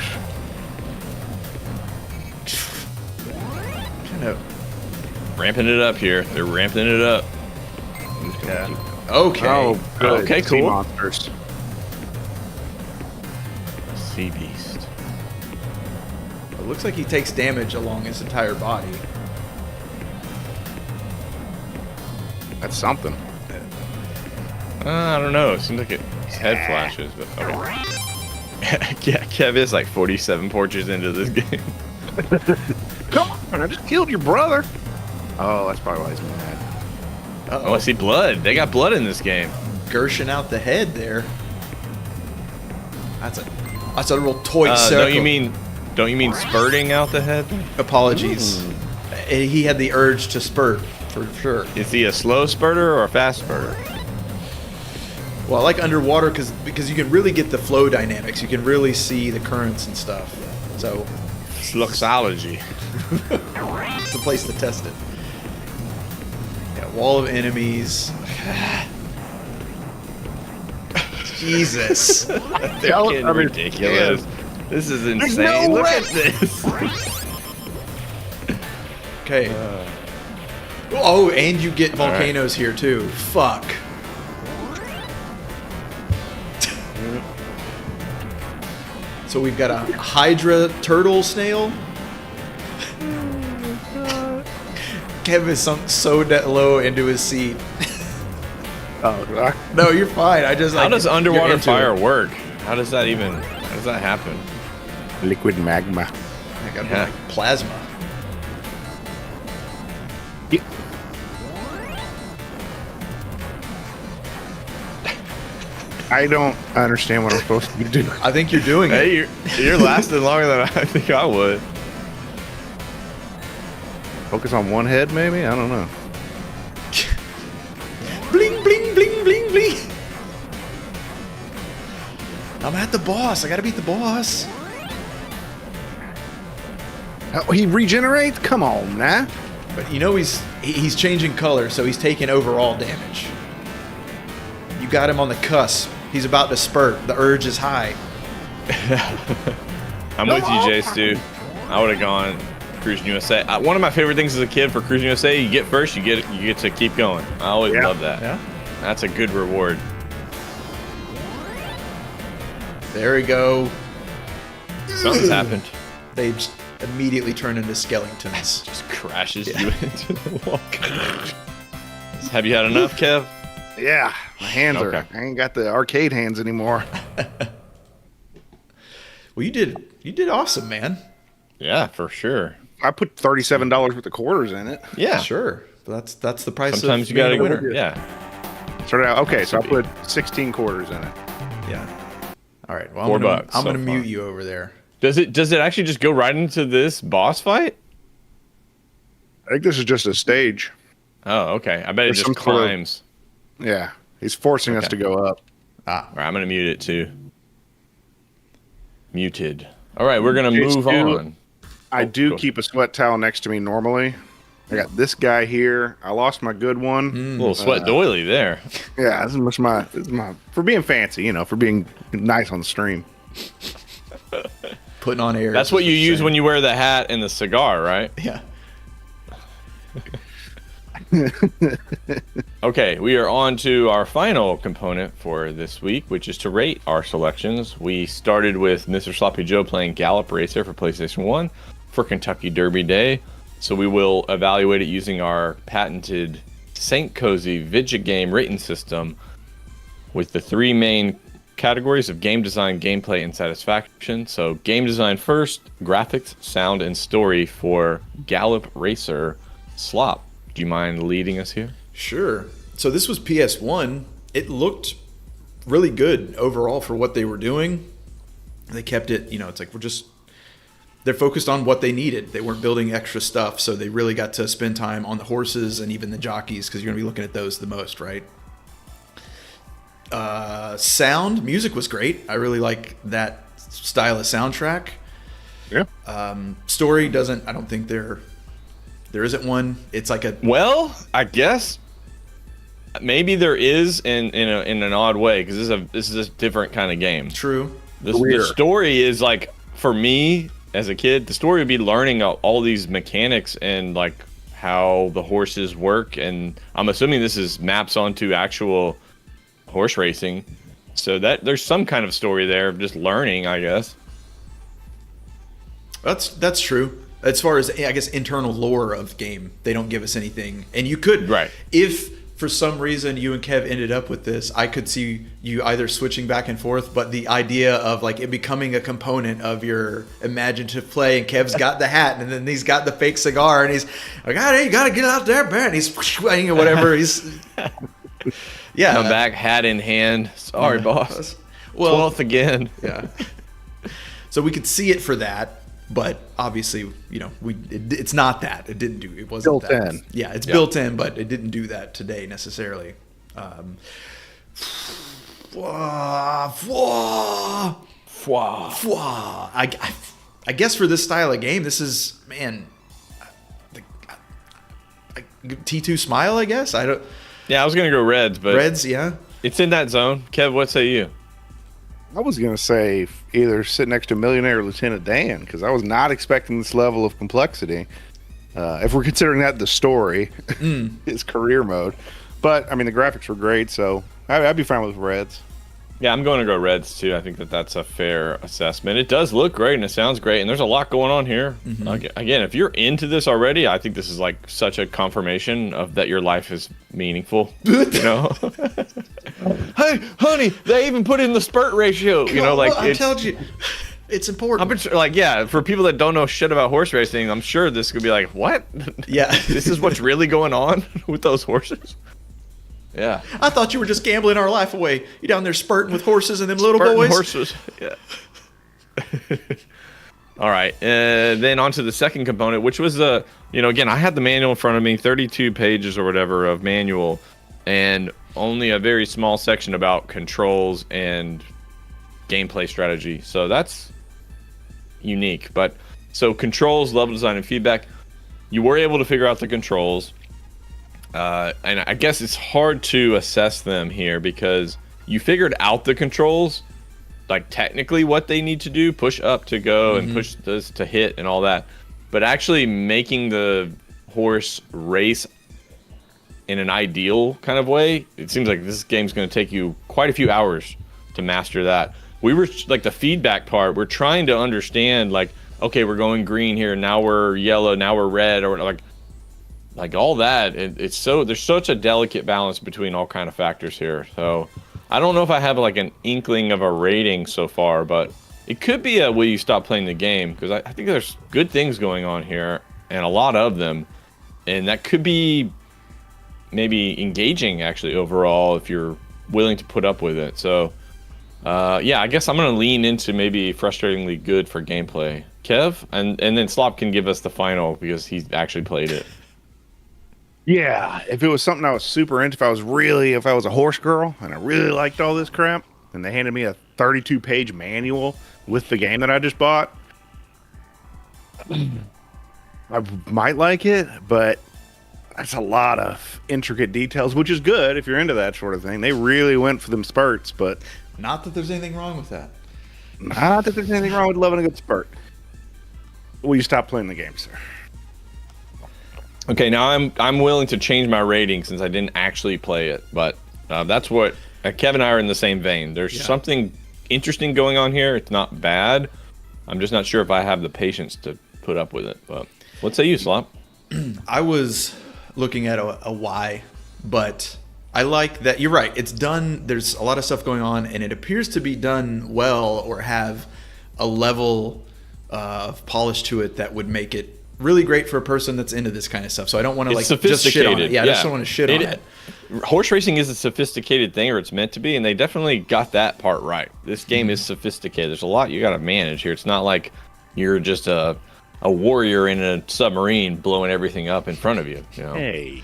Kind of Ramping it up here. They're ramping it up. Yeah. Okay. Oh, good. Okay, Sea cool. monsters. Sea beast. It looks like he takes damage along his entire body. That's something. I don't know. It seems like his head flashes, but okay. Yeah, Kev is like 47 portraits into this game. Come on, I just killed your brother. Oh, that's probably why he's mad. Oh, I see blood. They got blood in this game. Gershing out the head there. That's a real toy circle. Don't you mean spurting out the head? Apologies. He had the urge to spurt for sure. Is he a slow spurter or a fast spurter? Well, I like underwater because you can really get the flow dynamics. You can really see the currents and stuff. So Sluxology. it's the place to test it. Yeah, wall of enemies. Jesus. They're getting ridiculous. This is insane. Look at this. Okay. Oh, and you get volcanoes here too. Fuck. So we've got a Hydra turtle snail. Kevin is sunk so low into his seat. Oh, No, you're fine. I just How does underwater fire it. work? How does that happen? liquid magma. I got like plasma. I don't understand what I'm supposed to be doing. I think you're doing it. Hey, you're lasting longer than I think I would. Focus on one head, maybe? I don't know. Bling, bling, bling, bling, bling. I'm at the boss. I gotta beat the boss. Oh, he regenerates? Come on, nah. But you know he's changing color, so he's taking overall damage. You got him on the cusp. He's about to spurt. The urge is high. I'm with you, Jay Stu. I would have gone Cruising USA. One of my favorite things as a kid for Cruising USA, you get first, you get to keep going. I always love that. Yeah. That's a good reward. There we go. Something's happened. They just immediately turn into skeletons. Just crashes you into the wall. Have you had enough, Kev? Yeah, my hands are. I ain't got the arcade hands anymore. Well, you did awesome, man. Yeah, for sure. I put $37 worth of quarters in it. Yeah, Sure. That's the price. Sometimes of you gotta being a go. winner. Yeah. Started out okay, so I put 16 quarters in it. Yeah. All right. Well, $4 I'm so gonna far. mute you over there. Does it actually just go right into this boss fight? I think this is just a stage. Oh, okay. I bet There's it some just sort of- climbs. Yeah, he's forcing us to go up. All right, I'm gonna mute it too. Muted. All right, we're gonna move on. I do keep a sweat towel next to me normally. I got this guy here. I lost my good one. A little sweat doily there. Yeah, this is my for being fancy, for being nice on the stream. Putting on air. That's what you use when you wear the hat and the cigar, right? Yeah. Okay, we are on to our final component for this week, which is to rate our selections. We started with Mr. Sloppy Joe playing Gallop Racer for PlayStation 1 for Kentucky Derby Day. So we will evaluate it using our patented St. Kohzee Vidya game rating system with the 3 main categories of game design, gameplay, and satisfaction. So game design first, graphics, sound, and story for Gallop Racer. Slop, do you mind leading us here? Sure. So this was PS1. It looked really good overall for what they were doing. They kept it, it's like they're focused on what they needed. They weren't building extra stuff, so they really got to spend time on the horses and even the jockeys, because you're going to be looking at those the most, right? Music was great. I really like that style of soundtrack. Yeah. Story I don't think there isn't one. It's like Well, I guess maybe there is in an odd way, because this is a different kind of game. True. The story is like, for me as a kid, the story would be learning all these mechanics and like how the horses work, and I'm assuming this is maps onto actual horse racing, so that there's some kind of story there of just learning, I guess. That's true. As far as, I guess, internal lore of the game, they don't give us anything. And you could, right, if for some reason you and Kev ended up with this, I could see you either switching back and forth, but the idea of like it becoming a component of your imaginative play, and Kev's got the hat, and then he's got the fake cigar, and he's like, hey, you got to get out there, man. And he's whatever. He's yeah. Come back, hat in hand. Sorry, boss. Well, 12th again. Yeah. So we could see it for that. But obviously, it's not that. It didn't do. It wasn't built that. in. Yeah, it's built in, but it didn't do that today necessarily. I guess for this style of game, this is T2 Smile. I guess I don't. Yeah, I was gonna go Reds, but Reds. Yeah, it's in that zone. Kev, what say you? I was going to say either sit next to Millionaire or Lieutenant Dan, because I was not expecting this level of complexity. If we're considering that the story, his career mode. But, I mean, the graphics were great, so I'd be fine with Reds. Yeah, I'm going to go Reds, too. I think that's a fair assessment. It does look great, and it sounds great, and there's a lot going on here. Mm-hmm. Again, if you're into this already, I think this is like such a confirmation of that your life is meaningful. Hey, honey, they even put in the spurt ratio. I told you, it's important. For people that don't know shit about horse racing, I'm sure this could be like, what? Yeah, this is what's really going on with those horses. Yeah, I thought you were just gambling our life away. You down there spurting with horses and them little boys. Horses. Yeah. All right, then on to the second component, which was again, I had the manual in front of me, 32 pages or whatever of manual, and only a very small section about controls and gameplay strategy. So that's unique. But so controls, level design, and feedback, you were able to figure out the controls. And I guess it's hard to assess them here because you figured out the controls, like technically what they need to do, push up to go and push this to hit and all that. But actually making the horse race in an ideal kind of way, it seems like this game's going to take you quite a few hours to master that. We were like the feedback part, we're trying to understand like, okay, we're going green here, now we're yellow, now we're red, or like all that. It's so there's such a delicate balance between all kind of factors here. So I don't know if I have like an inkling of a rating so far, but it could be a will you stop playing the game, because I think there's good things going on here and a lot of them, and that could be maybe engaging actually overall if you're willing to put up with it. So I guess I'm gonna lean into maybe frustratingly good for gameplay. Kev, and then Slop can give us the final because he's actually played it. Yeah, if it was something I was super into, if I was a horse girl and I really liked all this crap, and they handed me a 32-page manual with the game that I just bought, I might like it, but that's a lot of intricate details, which is good if you're into that sort of thing. They really went for them spurts, but not that there's anything wrong with that. Not that there's anything wrong with loving a good spurt. Will you stop playing the game, sir? Okay, now I'm willing to change my rating since I didn't actually play it, but that's what Kevin and I are in the same vein. There's something interesting going on here. It's not bad. I'm just not sure if I have the patience to put up with it. But what say you, Slop? I was looking at a Y, but I like that. You're right. It's done. There's a lot of stuff going on, and it appears to be done well or have a level of polish to it that would make it really great for a person that's into this kind of stuff. So I don't want to just shit on it. Yeah, I just don't want to shit on it. Horse racing is a sophisticated thing, or it's meant to be, and they definitely got that part right. This game is sophisticated. There's a lot you got to manage here. It's not like you're just a warrior in a submarine blowing everything up in front of you. You know? Hey.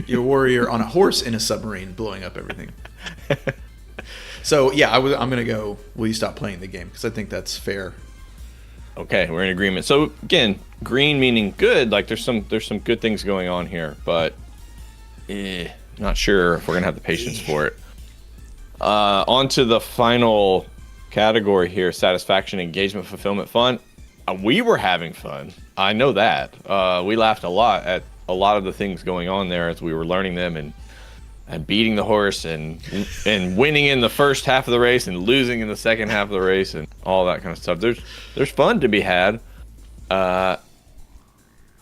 You're a warrior on a horse in a submarine blowing up everything. So, yeah, I'm going to go, will you stop playing the game? Because I think that's fair. Okay, we're in agreement. So, again, green meaning good. Like, there's some good things going on here, but not sure if we're going to have the patience for it. On to the final category here, satisfaction, engagement, fulfillment, fun. We were having fun. I know that. We laughed a lot at a lot of the things going on there as we were learning them and beating the horse and winning in the first half of the race and losing in the second half of the race and all that kind of stuff. There's fun to be had.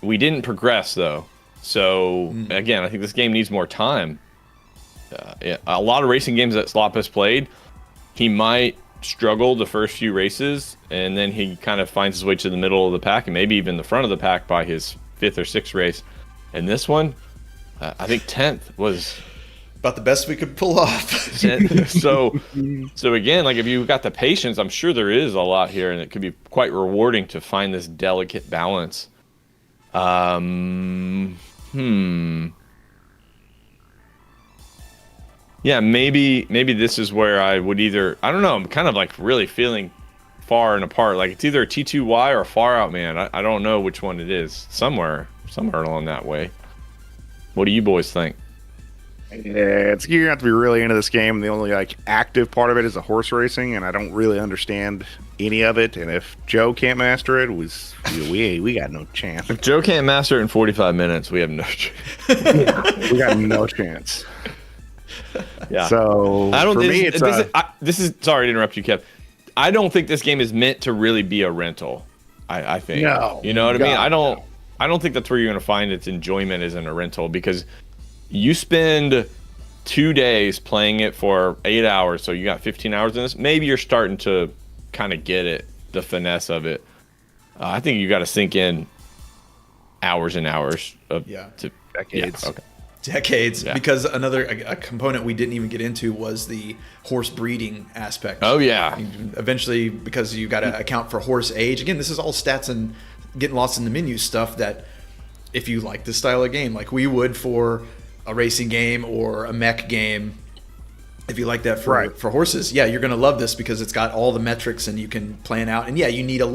We didn't progress though. So again, I think this game needs more time. A lot of racing games that Slop has played, he might struggle the first few races and then he kind of finds his way to the middle of the pack and maybe even the front of the pack by his 5th or 6th race. And this one, I think 10th was about the best we could pull off. so again, like if you've got the patience, I'm sure there is a lot here, and it could be quite rewarding to find this delicate balance. Yeah, maybe this is where I would either, I don't know, I'm kind of like really feeling far and apart. Like it's either a T2Y or a Far Out Man. I don't know which one it is. Somewhere along that way. What do you boys think? Yeah, you're gonna have to be really into this game. The only like active part of it is the horse racing, and I don't really understand any of it. And if Joe can't master it, we got no chance. If Joe can't master it in 45 minutes, we have no chance. We got no chance. Yeah. So I don't. For me, it's this is. Sorry to interrupt you, Kev. I don't think this game is meant to really be a rental. I think. No. You know what I mean? I don't think that's where you're going to find its enjoyment is in a rental, because you spend 2 days playing it for 8 hours, so you got 15 hours in this. Maybe you're starting to kind of get it, the finesse of it. I think you got to sink in hours and hours of decades. Yeah, okay. Decades, because a component we didn't even get into was the horse breeding aspect. Oh yeah. Eventually, because you got to account for horse age. Again, this is all stats and getting lost in the menu stuff that if you like this style of game, like we would for a racing game or a mech game, if you like that for horses, you're going to love this because it's got all the metrics and you can plan out. And you just need a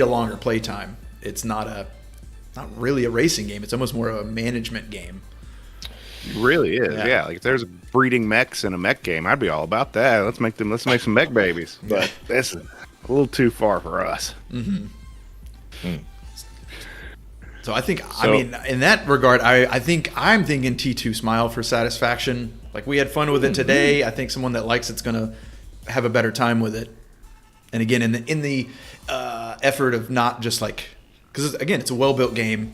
longer play time. It's not really a racing game. It's almost more of a management game. It really is. Yeah. Like if there's breeding mechs in a mech game, I'd be all about that. Let's make some mech babies. But this is a little too far for us. So I think, I mean, in that regard, I think I'm thinking T2 Smile for satisfaction. Like we had fun with it today. I think someone that likes it's going to have a better time with it. And again, in the effort of not just like, because again, it's a well-built game,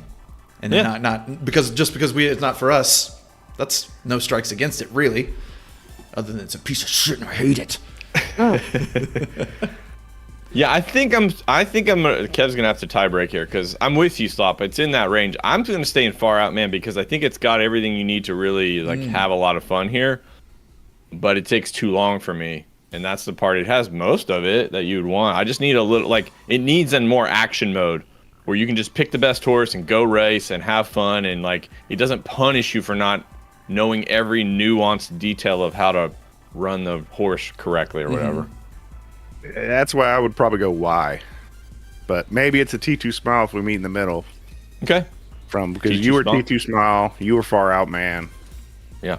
and not because it's not for us. That's no strikes against it, really. Other than it's a piece of shit and I hate it. Yeah, I think Kev's gonna have to tie break here because I'm with you, Slop. It's in that range. I'm gonna stay in Far Out Man because I think it's got everything you need to really have a lot of fun here. But it takes too long for me, and that's the part. It has most of it that you'd want. I just need a little it needs a more action mode where you can just pick the best horse and go race and have fun, and it doesn't punish you for not knowing every nuanced detail of how to run the horse correctly or whatever. That's why I would probably go Y. but maybe it's a T2 Smile if we meet in the middle. Okay. Because T2 you were Smile? T2 Smile, you were Far Out Man. Yeah.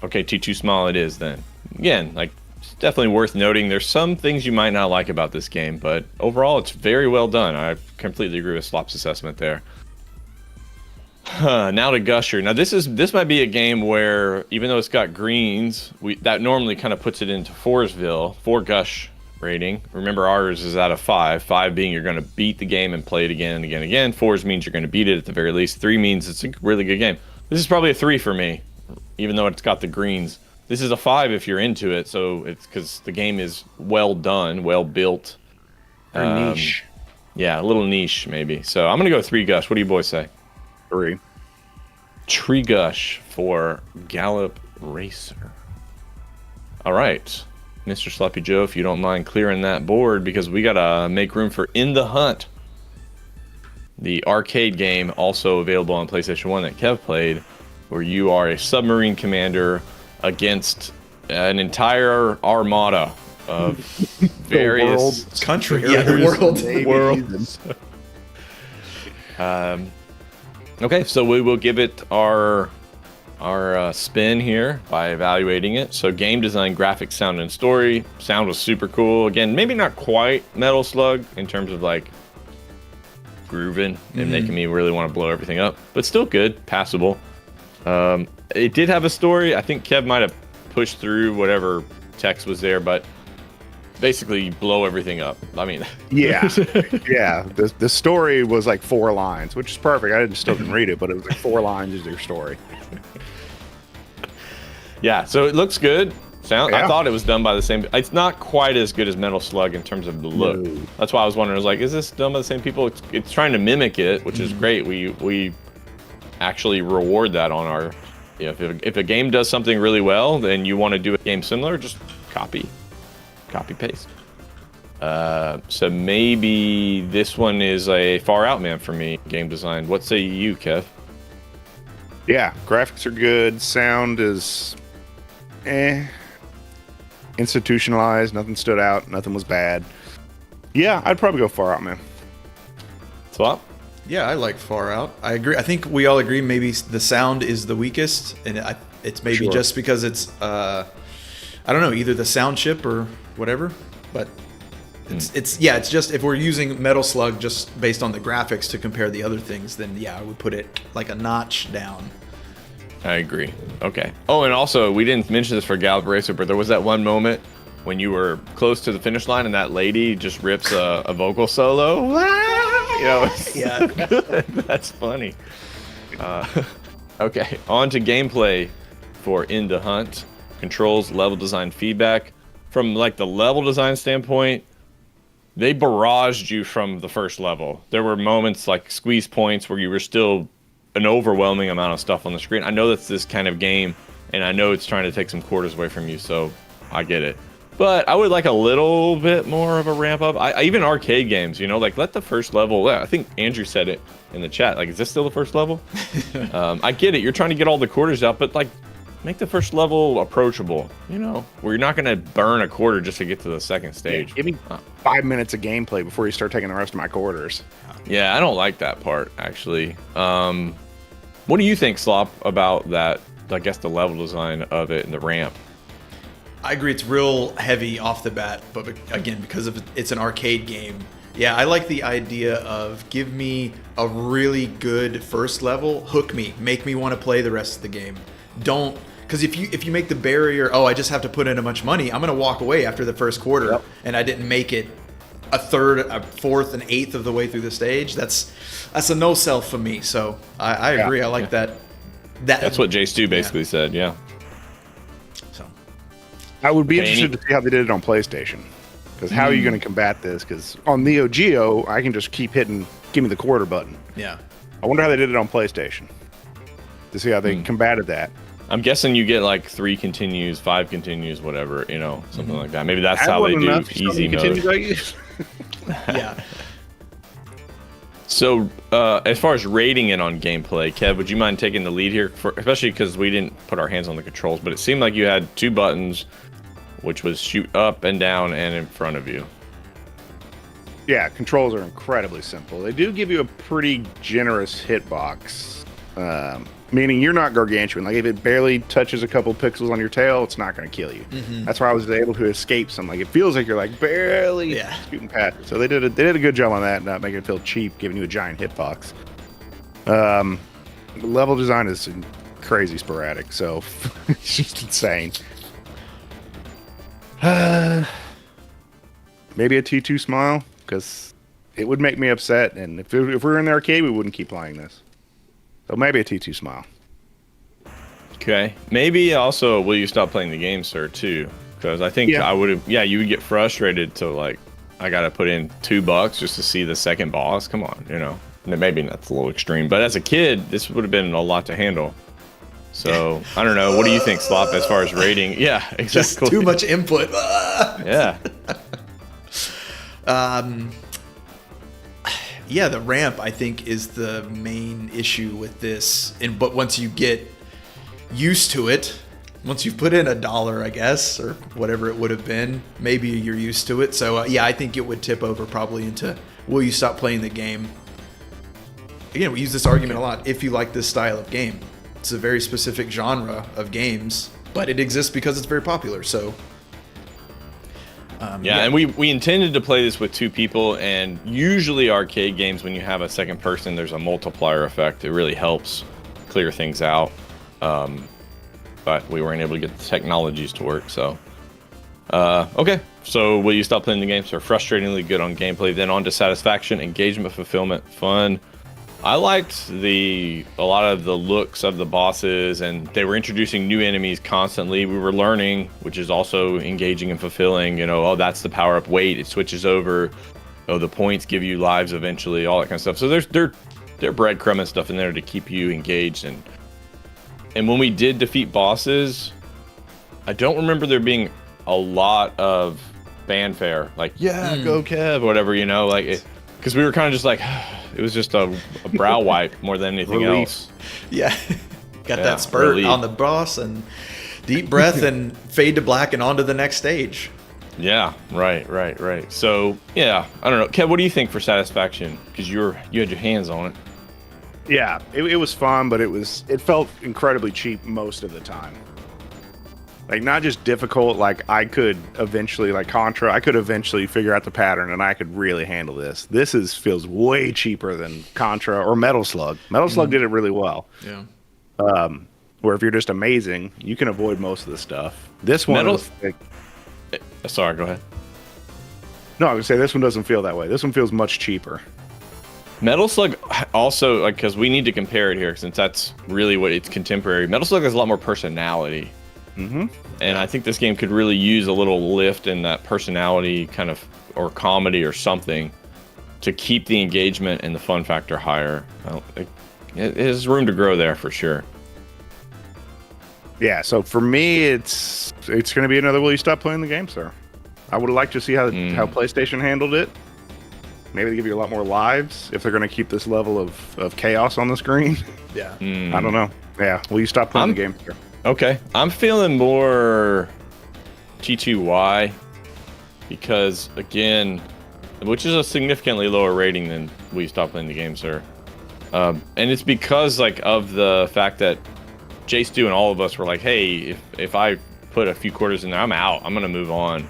Okay, T2 Smile it is then. Again, like, it's definitely worth noting. There's some things you might not like about this game, but overall, it's very well done. I completely agree with Slop's assessment there. Now to Gusher. Now this might be a game where, even though it's got greens, that normally kind of puts it into Foresville, 4 Gush rating. Remember, ours is out of 5. 5 being you're going to beat the game and play it again and again and again. 4s means you're going to beat it at the very least. 3 means it's a really good game. This is probably a 3 for me, even though it's got the greens. This is a 5 if you're into it, so it's because the game is well done, well built. Niche. Yeah, a little niche maybe. So I'm going to go 3 Gush. What do you boys say? 3. Tree Gush for Gallop Racer. All right. Mr. Sloppy Joe, if you don't mind clearing that board, because we got to make room for In the Hunt, the arcade game also available on PlayStation 1 that Kev played, where you are a submarine commander against an entire armada of various country. Yeah, the worlds. Okay, so we will give it our spin here by evaluating it. So game design, graphics, sound, and story. Sound was super cool. Again, maybe not quite Metal Slug in terms of like grooving and making me really want to blow everything up, but still good, passable. It did have a story. I think Kev might have pushed through whatever text was there, but basically blow everything up. I mean, yeah. The story was like 4 lines, which is perfect. I still didn't read it, but it was like 4 lines is your story. Yeah, so it looks good. Yeah. I thought it was done by the same. It's not quite as good as Metal Slug in terms of the look. No. That's why I was wondering. I was like, is this done by the same people? It's trying to mimic it, which is great. We actually reward that on our. Yeah, if a game does something really well, then you want to do a game similar, just copy paste. So maybe this one is a Far Out Man for me, game design. What say you, Kev? Yeah, graphics are good. Sound is institutionalized. Nothing stood out. Nothing was bad. Yeah, I'd probably go Far Out Man. Swap? Yeah, I like Far Out. I agree. I think we all agree maybe the sound is the weakest, and it's maybe just because it's I don't know, either the sound chip or whatever. But it's just if we're using Metal Slug just based on the graphics to compare the other things, then yeah, I would put it like a notch down. I agree. Okay. Oh, and also we didn't mention this for Gallop Racer, but there was that one moment when you were close to the finish line and that lady just rips a vocal solo. You know, Yeah. That's funny. Okay, on to gameplay for In the Hunt. Controls, level design, feedback. From like the level design standpoint, they barraged you from the first level. There were moments like squeeze points where you were still an overwhelming amount of stuff on the screen. I know that's this kind of game, and I know it's trying to take some quarters away from you, so I get it. But I would like a little bit more of a ramp up. I even arcade games, you know, like let the first level. Yeah, I think Andrew said it in the chat. Like, is this still the first level? I get it. You're trying to get all the quarters out, but like, make the first level approachable. You know, where you're not going to burn a quarter just to get to the second stage. Yeah, give me 5 minutes of gameplay before you start taking the rest of my quarters. Yeah, I don't like that part actually. What do you think, Slop, about that? I guess the level design of it and the ramp. I agree, it's real heavy off the bat, but again, because it's an arcade game, yeah, I like the idea of give me a really good first level, hook me, make me want to play the rest of the game. Don't, because if you make the barrier, I just have to put in a bunch of money, I'm gonna walk away after the first quarter, and I didn't make it a third, a fourth, an eighth of the way through the stage. That's a no sell for me. So I agree. I like that. That's what Jay Stu basically said. Yeah. I would be interested to see how they did it on PlayStation. Because how are you going to combat this? Because on Neo Geo, I can just keep hitting, give me the quarter button. Yeah. I wonder how they did it on PlayStation. To see how they combated that. I'm guessing you get like 3 continues, 5 continues, whatever, you know, something like that. Maybe that's how they do easy mode. Yeah. So, as far as rating it on gameplay, Kev, would you mind taking the lead here? Especially because we didn't put our hands on the controls, but it seemed like you had 2 buttons, which was shoot up and down and in front of you. Yeah, controls are incredibly simple. They do give you a pretty generous hitbox, meaning you're not gargantuan. Like if it barely touches a couple pixels on your tail, it's not going to kill you. Mm-hmm. That's why I was able to escape some. Like it feels like you're like barely shooting past it. So they did a good job on that, not making it feel cheap, giving you a giant hitbox. Level design is crazy sporadic, so it's just insane. Maybe a T2 smile, because it would make me upset, and if we were in the arcade, we wouldn't keep playing this. So maybe a T2 smile. Okay. Maybe also, will you stop playing the game, sir, too? Because I think I would have, you would get frustrated to, like, I got to put in $2 just to see the second boss. Come on, you know. Maybe that's a little extreme, but as a kid, this would have been a lot to handle. So, I don't know. What do you think, Slop, as far as rating? Yeah, exactly. Just too much input. Yeah. Yeah, the ramp, I think, is the main issue with this. But once you get used to it, once you've put in $1, I guess, or whatever it would have been, maybe you're used to it. So, I think it would tip over probably into, will you stop playing the game? Again, we use this argument a lot. If you like this style of game, it's a very specific genre of games, but it exists because it's very popular. So, and we intended to play this with 2 people, and usually arcade games, when you have a second person, there's a multiplier effect. It really helps clear things out. But we weren't able to get the technologies to work. So, okay. So, will you stop playing the game? So, frustratingly good on gameplay. Then on to satisfaction, engagement, fulfillment, fun. I liked a lot of the looks of the bosses, and they were introducing new enemies constantly. We were learning, which is also engaging and fulfilling. You know, oh, that's the power up. Wait, it switches over. Oh, the points give you lives eventually. All that kind of stuff. So there's breadcrumb and stuff in there to keep you engaged. And when we did defeat bosses, I don't remember there being a lot of fanfare, like go Kev, whatever. You know, like because we were kind of just like. It was just a brow wipe more than anything else. Yeah. Got that spurt on the boss and deep breath and fade to black and on to the next stage. Yeah, right. So, I don't know. Kev, what do you think for satisfaction? Because you had your hands on it. Yeah, it was fun, but it felt incredibly cheap most of the time. Like, not just difficult, like, I could eventually, like Contra, I could eventually figure out the pattern and I could really handle this. This feels way cheaper than Contra or Metal Slug. Metal Slug did it really well. Yeah. Where if you're just amazing, you can avoid most of the stuff. This one... Sorry, go ahead. No, I would say this one doesn't feel that way. This one feels much cheaper. Metal Slug also, like, because we need to compare it here, since that's really what it's contemporary. Metal Slug has a lot more personality. Mm-hmm. And I think this game could really use a little lift in that personality kind of, or comedy or something, to keep the engagement and the fun factor higher. It has room to grow there for sure. Yeah, so for me, it's going to be another will you stop playing the game, sir? I would like to see how PlayStation handled it. Maybe they give you a lot more lives if they're going to keep this level of chaos on the screen. Yeah. I don't know. Yeah, will you stop playing the game, sir? Okay, I'm feeling more T2Y because, again, which is a significantly lower rating than Will You Stop Playing the Game, Sir? And it's because, like, of the fact that Jay, Stu, and all of us were like, hey, if I put a few quarters in there, I'm out. I'm going to move on.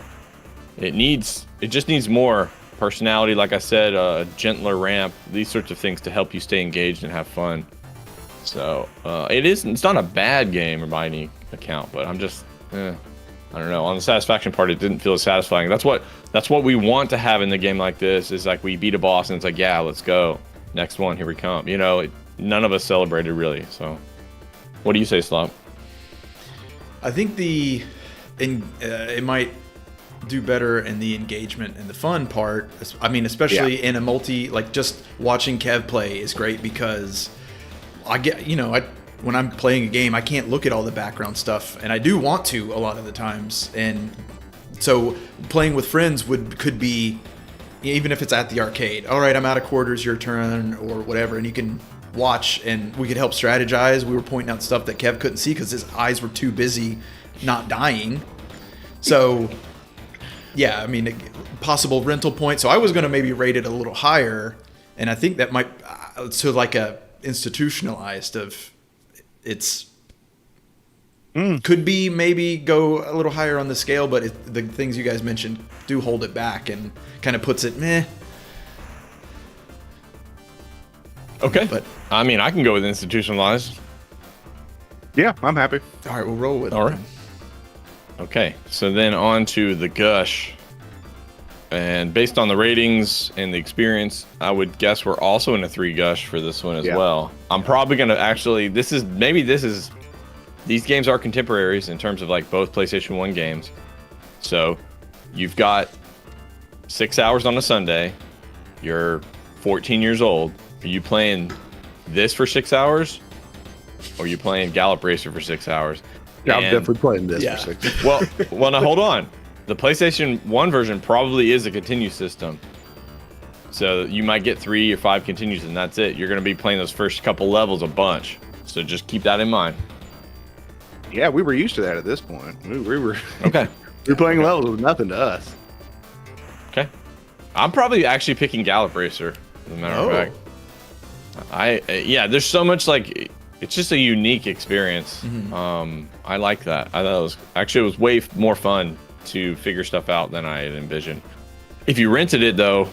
It just needs more personality, like I said, a gentler ramp, these sorts of things to help you stay engaged and have fun. So it's not a bad game by any account, but I'm just I don't know. On the satisfaction part, it didn't feel as satisfying. That's what we want to have in the game like this. Is like we beat a boss and it's like, yeah, let's go. Next one, here we come. You know, none of us celebrated really. So, what do you say, Slop? I think it might do better in the engagement and the fun part. I mean, especially in a multi, like just watching Kev play is great because I get, when I'm playing a game, I can't look at all the background stuff, and I do want to a lot of the times. And so playing with friends could be, even if it's at the arcade, all right, I'm out of quarters, your turn, or whatever, and you can watch, and we could help strategize. We were pointing out stuff that Kev couldn't see because his eyes were too busy not dying. So Yeah, I mean, possible rental point. So I was going to maybe rate it a little higher, and I think that might so like a institutionalized of it's could be maybe go a little higher on the scale, but the things you guys mentioned do hold it back and kind of puts it meh. Okay, but I mean, I can go with institutionalized. Yeah, I'm happy. All right, we'll roll with it. All right. Okay, so then on to the Gush. And based on the ratings and the experience, I would guess we're also in a 3 Gush for this one as well. I'm probably going to actually, these games are contemporaries in terms of like both PlayStation 1 games. So you've got 6 hours on a Sunday. You're 14 years old. Are you playing this for 6 hours? Or are you playing Gallop Racer for 6 hours? Yeah, I'm definitely playing this for 6 hours. Well, now hold on. The PlayStation 1 version probably is a continue system. So you might get 3 or 5 continues and that's it. You're going to be playing those first couple levels a bunch. So just keep that in mind. Yeah, we were used to that at this point. We were okay. We were playing levels with nothing to us. Okay. I'm probably actually picking Gallop Racer, as a matter of fact. There's so much like... It's just a unique experience. Mm-hmm. I like that. I thought it was way more fun to figure stuff out than I had envisioned. If you rented it though,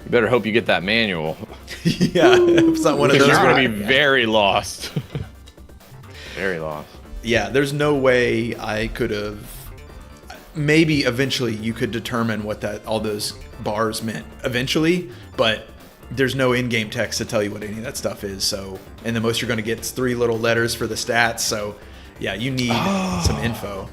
you better hope you get that manual. Yeah, it's not one of those. You're going to be very lost. Very lost. Yeah, there's no way I could have. Maybe eventually you could determine what all those bars meant eventually, but there's no in-game text to tell you what any of that stuff is. So, and the most you're going to get is 3 little letters for the stats. So, yeah, you need some info.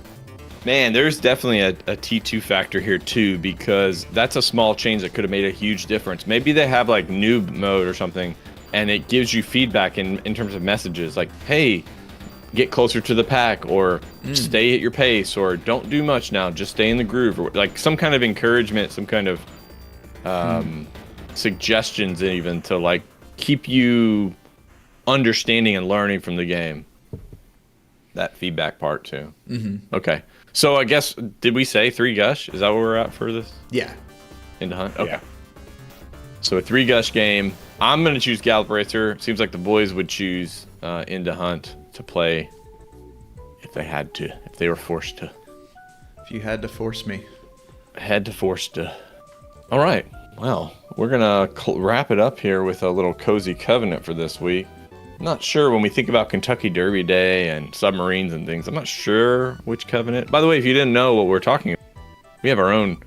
Man, there's definitely a T2 factor here too, because that's a small change that could have made a huge difference. Maybe they have like noob mode or something, and it gives you feedback in terms of messages like, hey, get closer to the pack, or stay at your pace, or don't do much now, just stay in the groove, or like some kind of encouragement, some kind of suggestions even to like keep you understanding and learning from the game. That feedback part too. Mm-hmm. Okay. So I guess, did we say 3 Gush? Is that where we're at for this? Yeah. Into Hunt? Okay. Yeah. So a 3 Gush game. I'm going to choose Gallop Racer. Seems like the boys would choose Into Hunt to play if they had to, if they were forced to. If you had to force me. All right. Well, we're going to wrap it up here with a little Kohzee Covenant for this week. I'm not sure when we think about Kentucky Derby Day and submarines and things. I'm not sure which covenant. By the way, if you didn't know what we're talking about, we have our own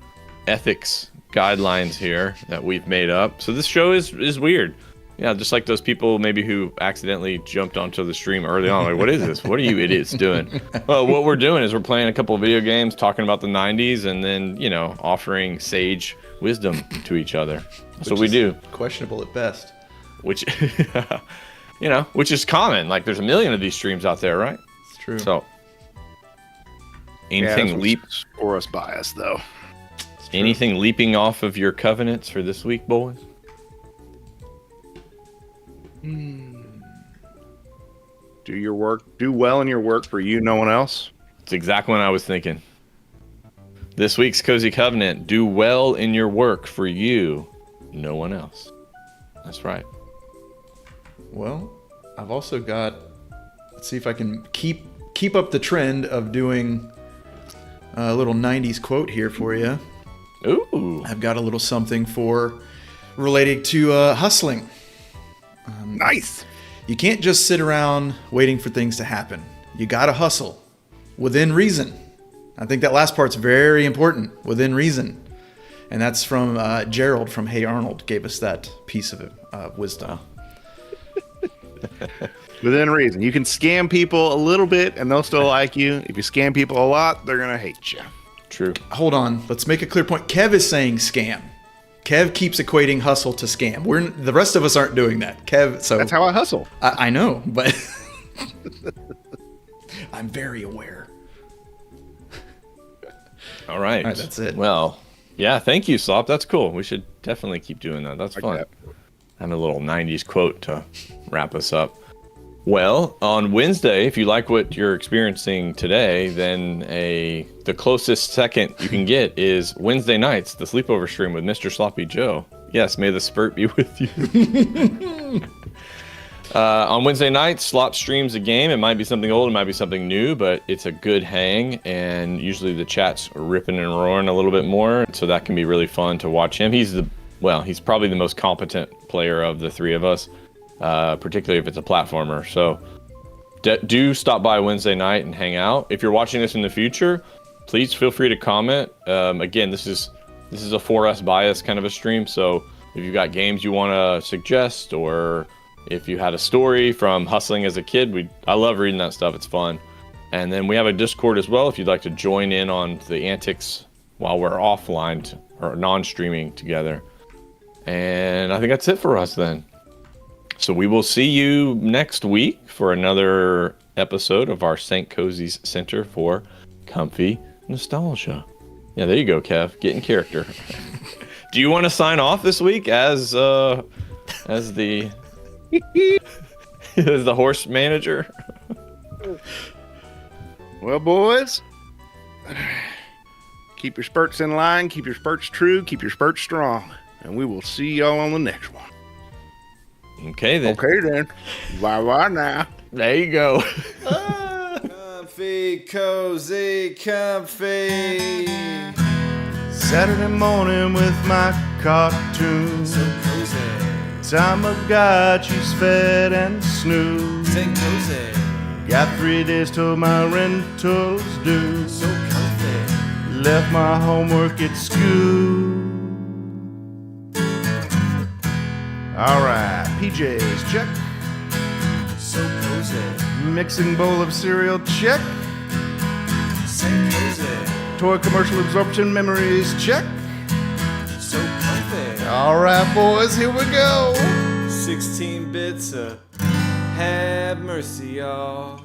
ethics guidelines here that we've made up. So this show is weird. Yeah, just like those people maybe who accidentally jumped onto the stream early on. Like, what is this? What are you idiots doing? Well, what we're doing is we're playing a couple of video games, talking about the 90s, and then, offering sage wisdom to each other. That's what we do. Questionable at best. Which... which is common. Like, there's a million of these streams out there, right? It's true. So, anything leaps or us bias, though. Anything leaping off of your covenants for this week, boys? Do your work. Do well in your work for you, no one else. It's exactly what I was thinking. This week's Kohzee Covenant: do well in your work for you, no one else. That's right. Well, I've also got, let's see if I can keep up the trend of doing a little 90s quote here for you. Ooh. I've got a little something related to hustling. Nice. You can't just sit around waiting for things to happen. You got to hustle within reason. I think that last part's very important, within reason. And that's from Gerald from Hey Arnold gave us that piece of wisdom. Within reason. You can scam people a little bit and they'll still like you. If you scam people a lot, they're going to hate you. True. Hold on. Let's make a clear point. Kev is saying scam. Kev keeps equating hustle to scam. The rest of us aren't doing that. Kev, so that's how I hustle. I know, but I'm very aware. All right. That's it. Well, yeah, thank you, Slop. That's cool. We should definitely keep doing that. That's fun. That. And a little 90s quote to wrap us up. Well, on Wednesday, if you like what you're experiencing today, then the closest second you can get is Wednesday nights, the sleepover stream with Mr. Sloppy Joe. Yes, may the spurt be with you. On Wednesday nights, Slop streams a game. It might be something old, it might be something new, but it's a good hang, and usually the chat's ripping and roaring a little bit more, so that can be really fun to watch him. He's probably the most competent player of the three of us, particularly if it's a platformer. So do stop by Wednesday night and hang out. If you're watching this in the future, please feel free to comment. Again, this is a for us bias kind of a stream, so if you've got games you want to suggest, or if you had a story from hustling as a kid, I love reading that stuff. It's fun. And then we have a Discord as well if you'd like to join in on the antics while we're offline or non-streaming together. And I think that's it for us then. So we will see you next week for another episode of our St. Kohzee's Center for Comfy Nostalgia. Yeah, there you go, Kev. Get in character. Do you want to sign off this week as the as the horse manager? Well, boys, keep your spurts in line, keep your spurts true, keep your spurts strong, and we will see y'all on the next one. Okay, then. Bye now. There you go. Comfy, cozy, comfy. Saturday morning with my cartoon. So cozy. Time I got you fed and snoozed. Say cozy. Got 3 days till my rental's due. So comfy. Left my homework at school. Alright, PJs, check. So cozy. Mixing bowl of cereal, check. Say cozy. Toy commercial absorption memories, check. So comfy. Alright, boys, here we go. 16 bits of have mercy, y'all.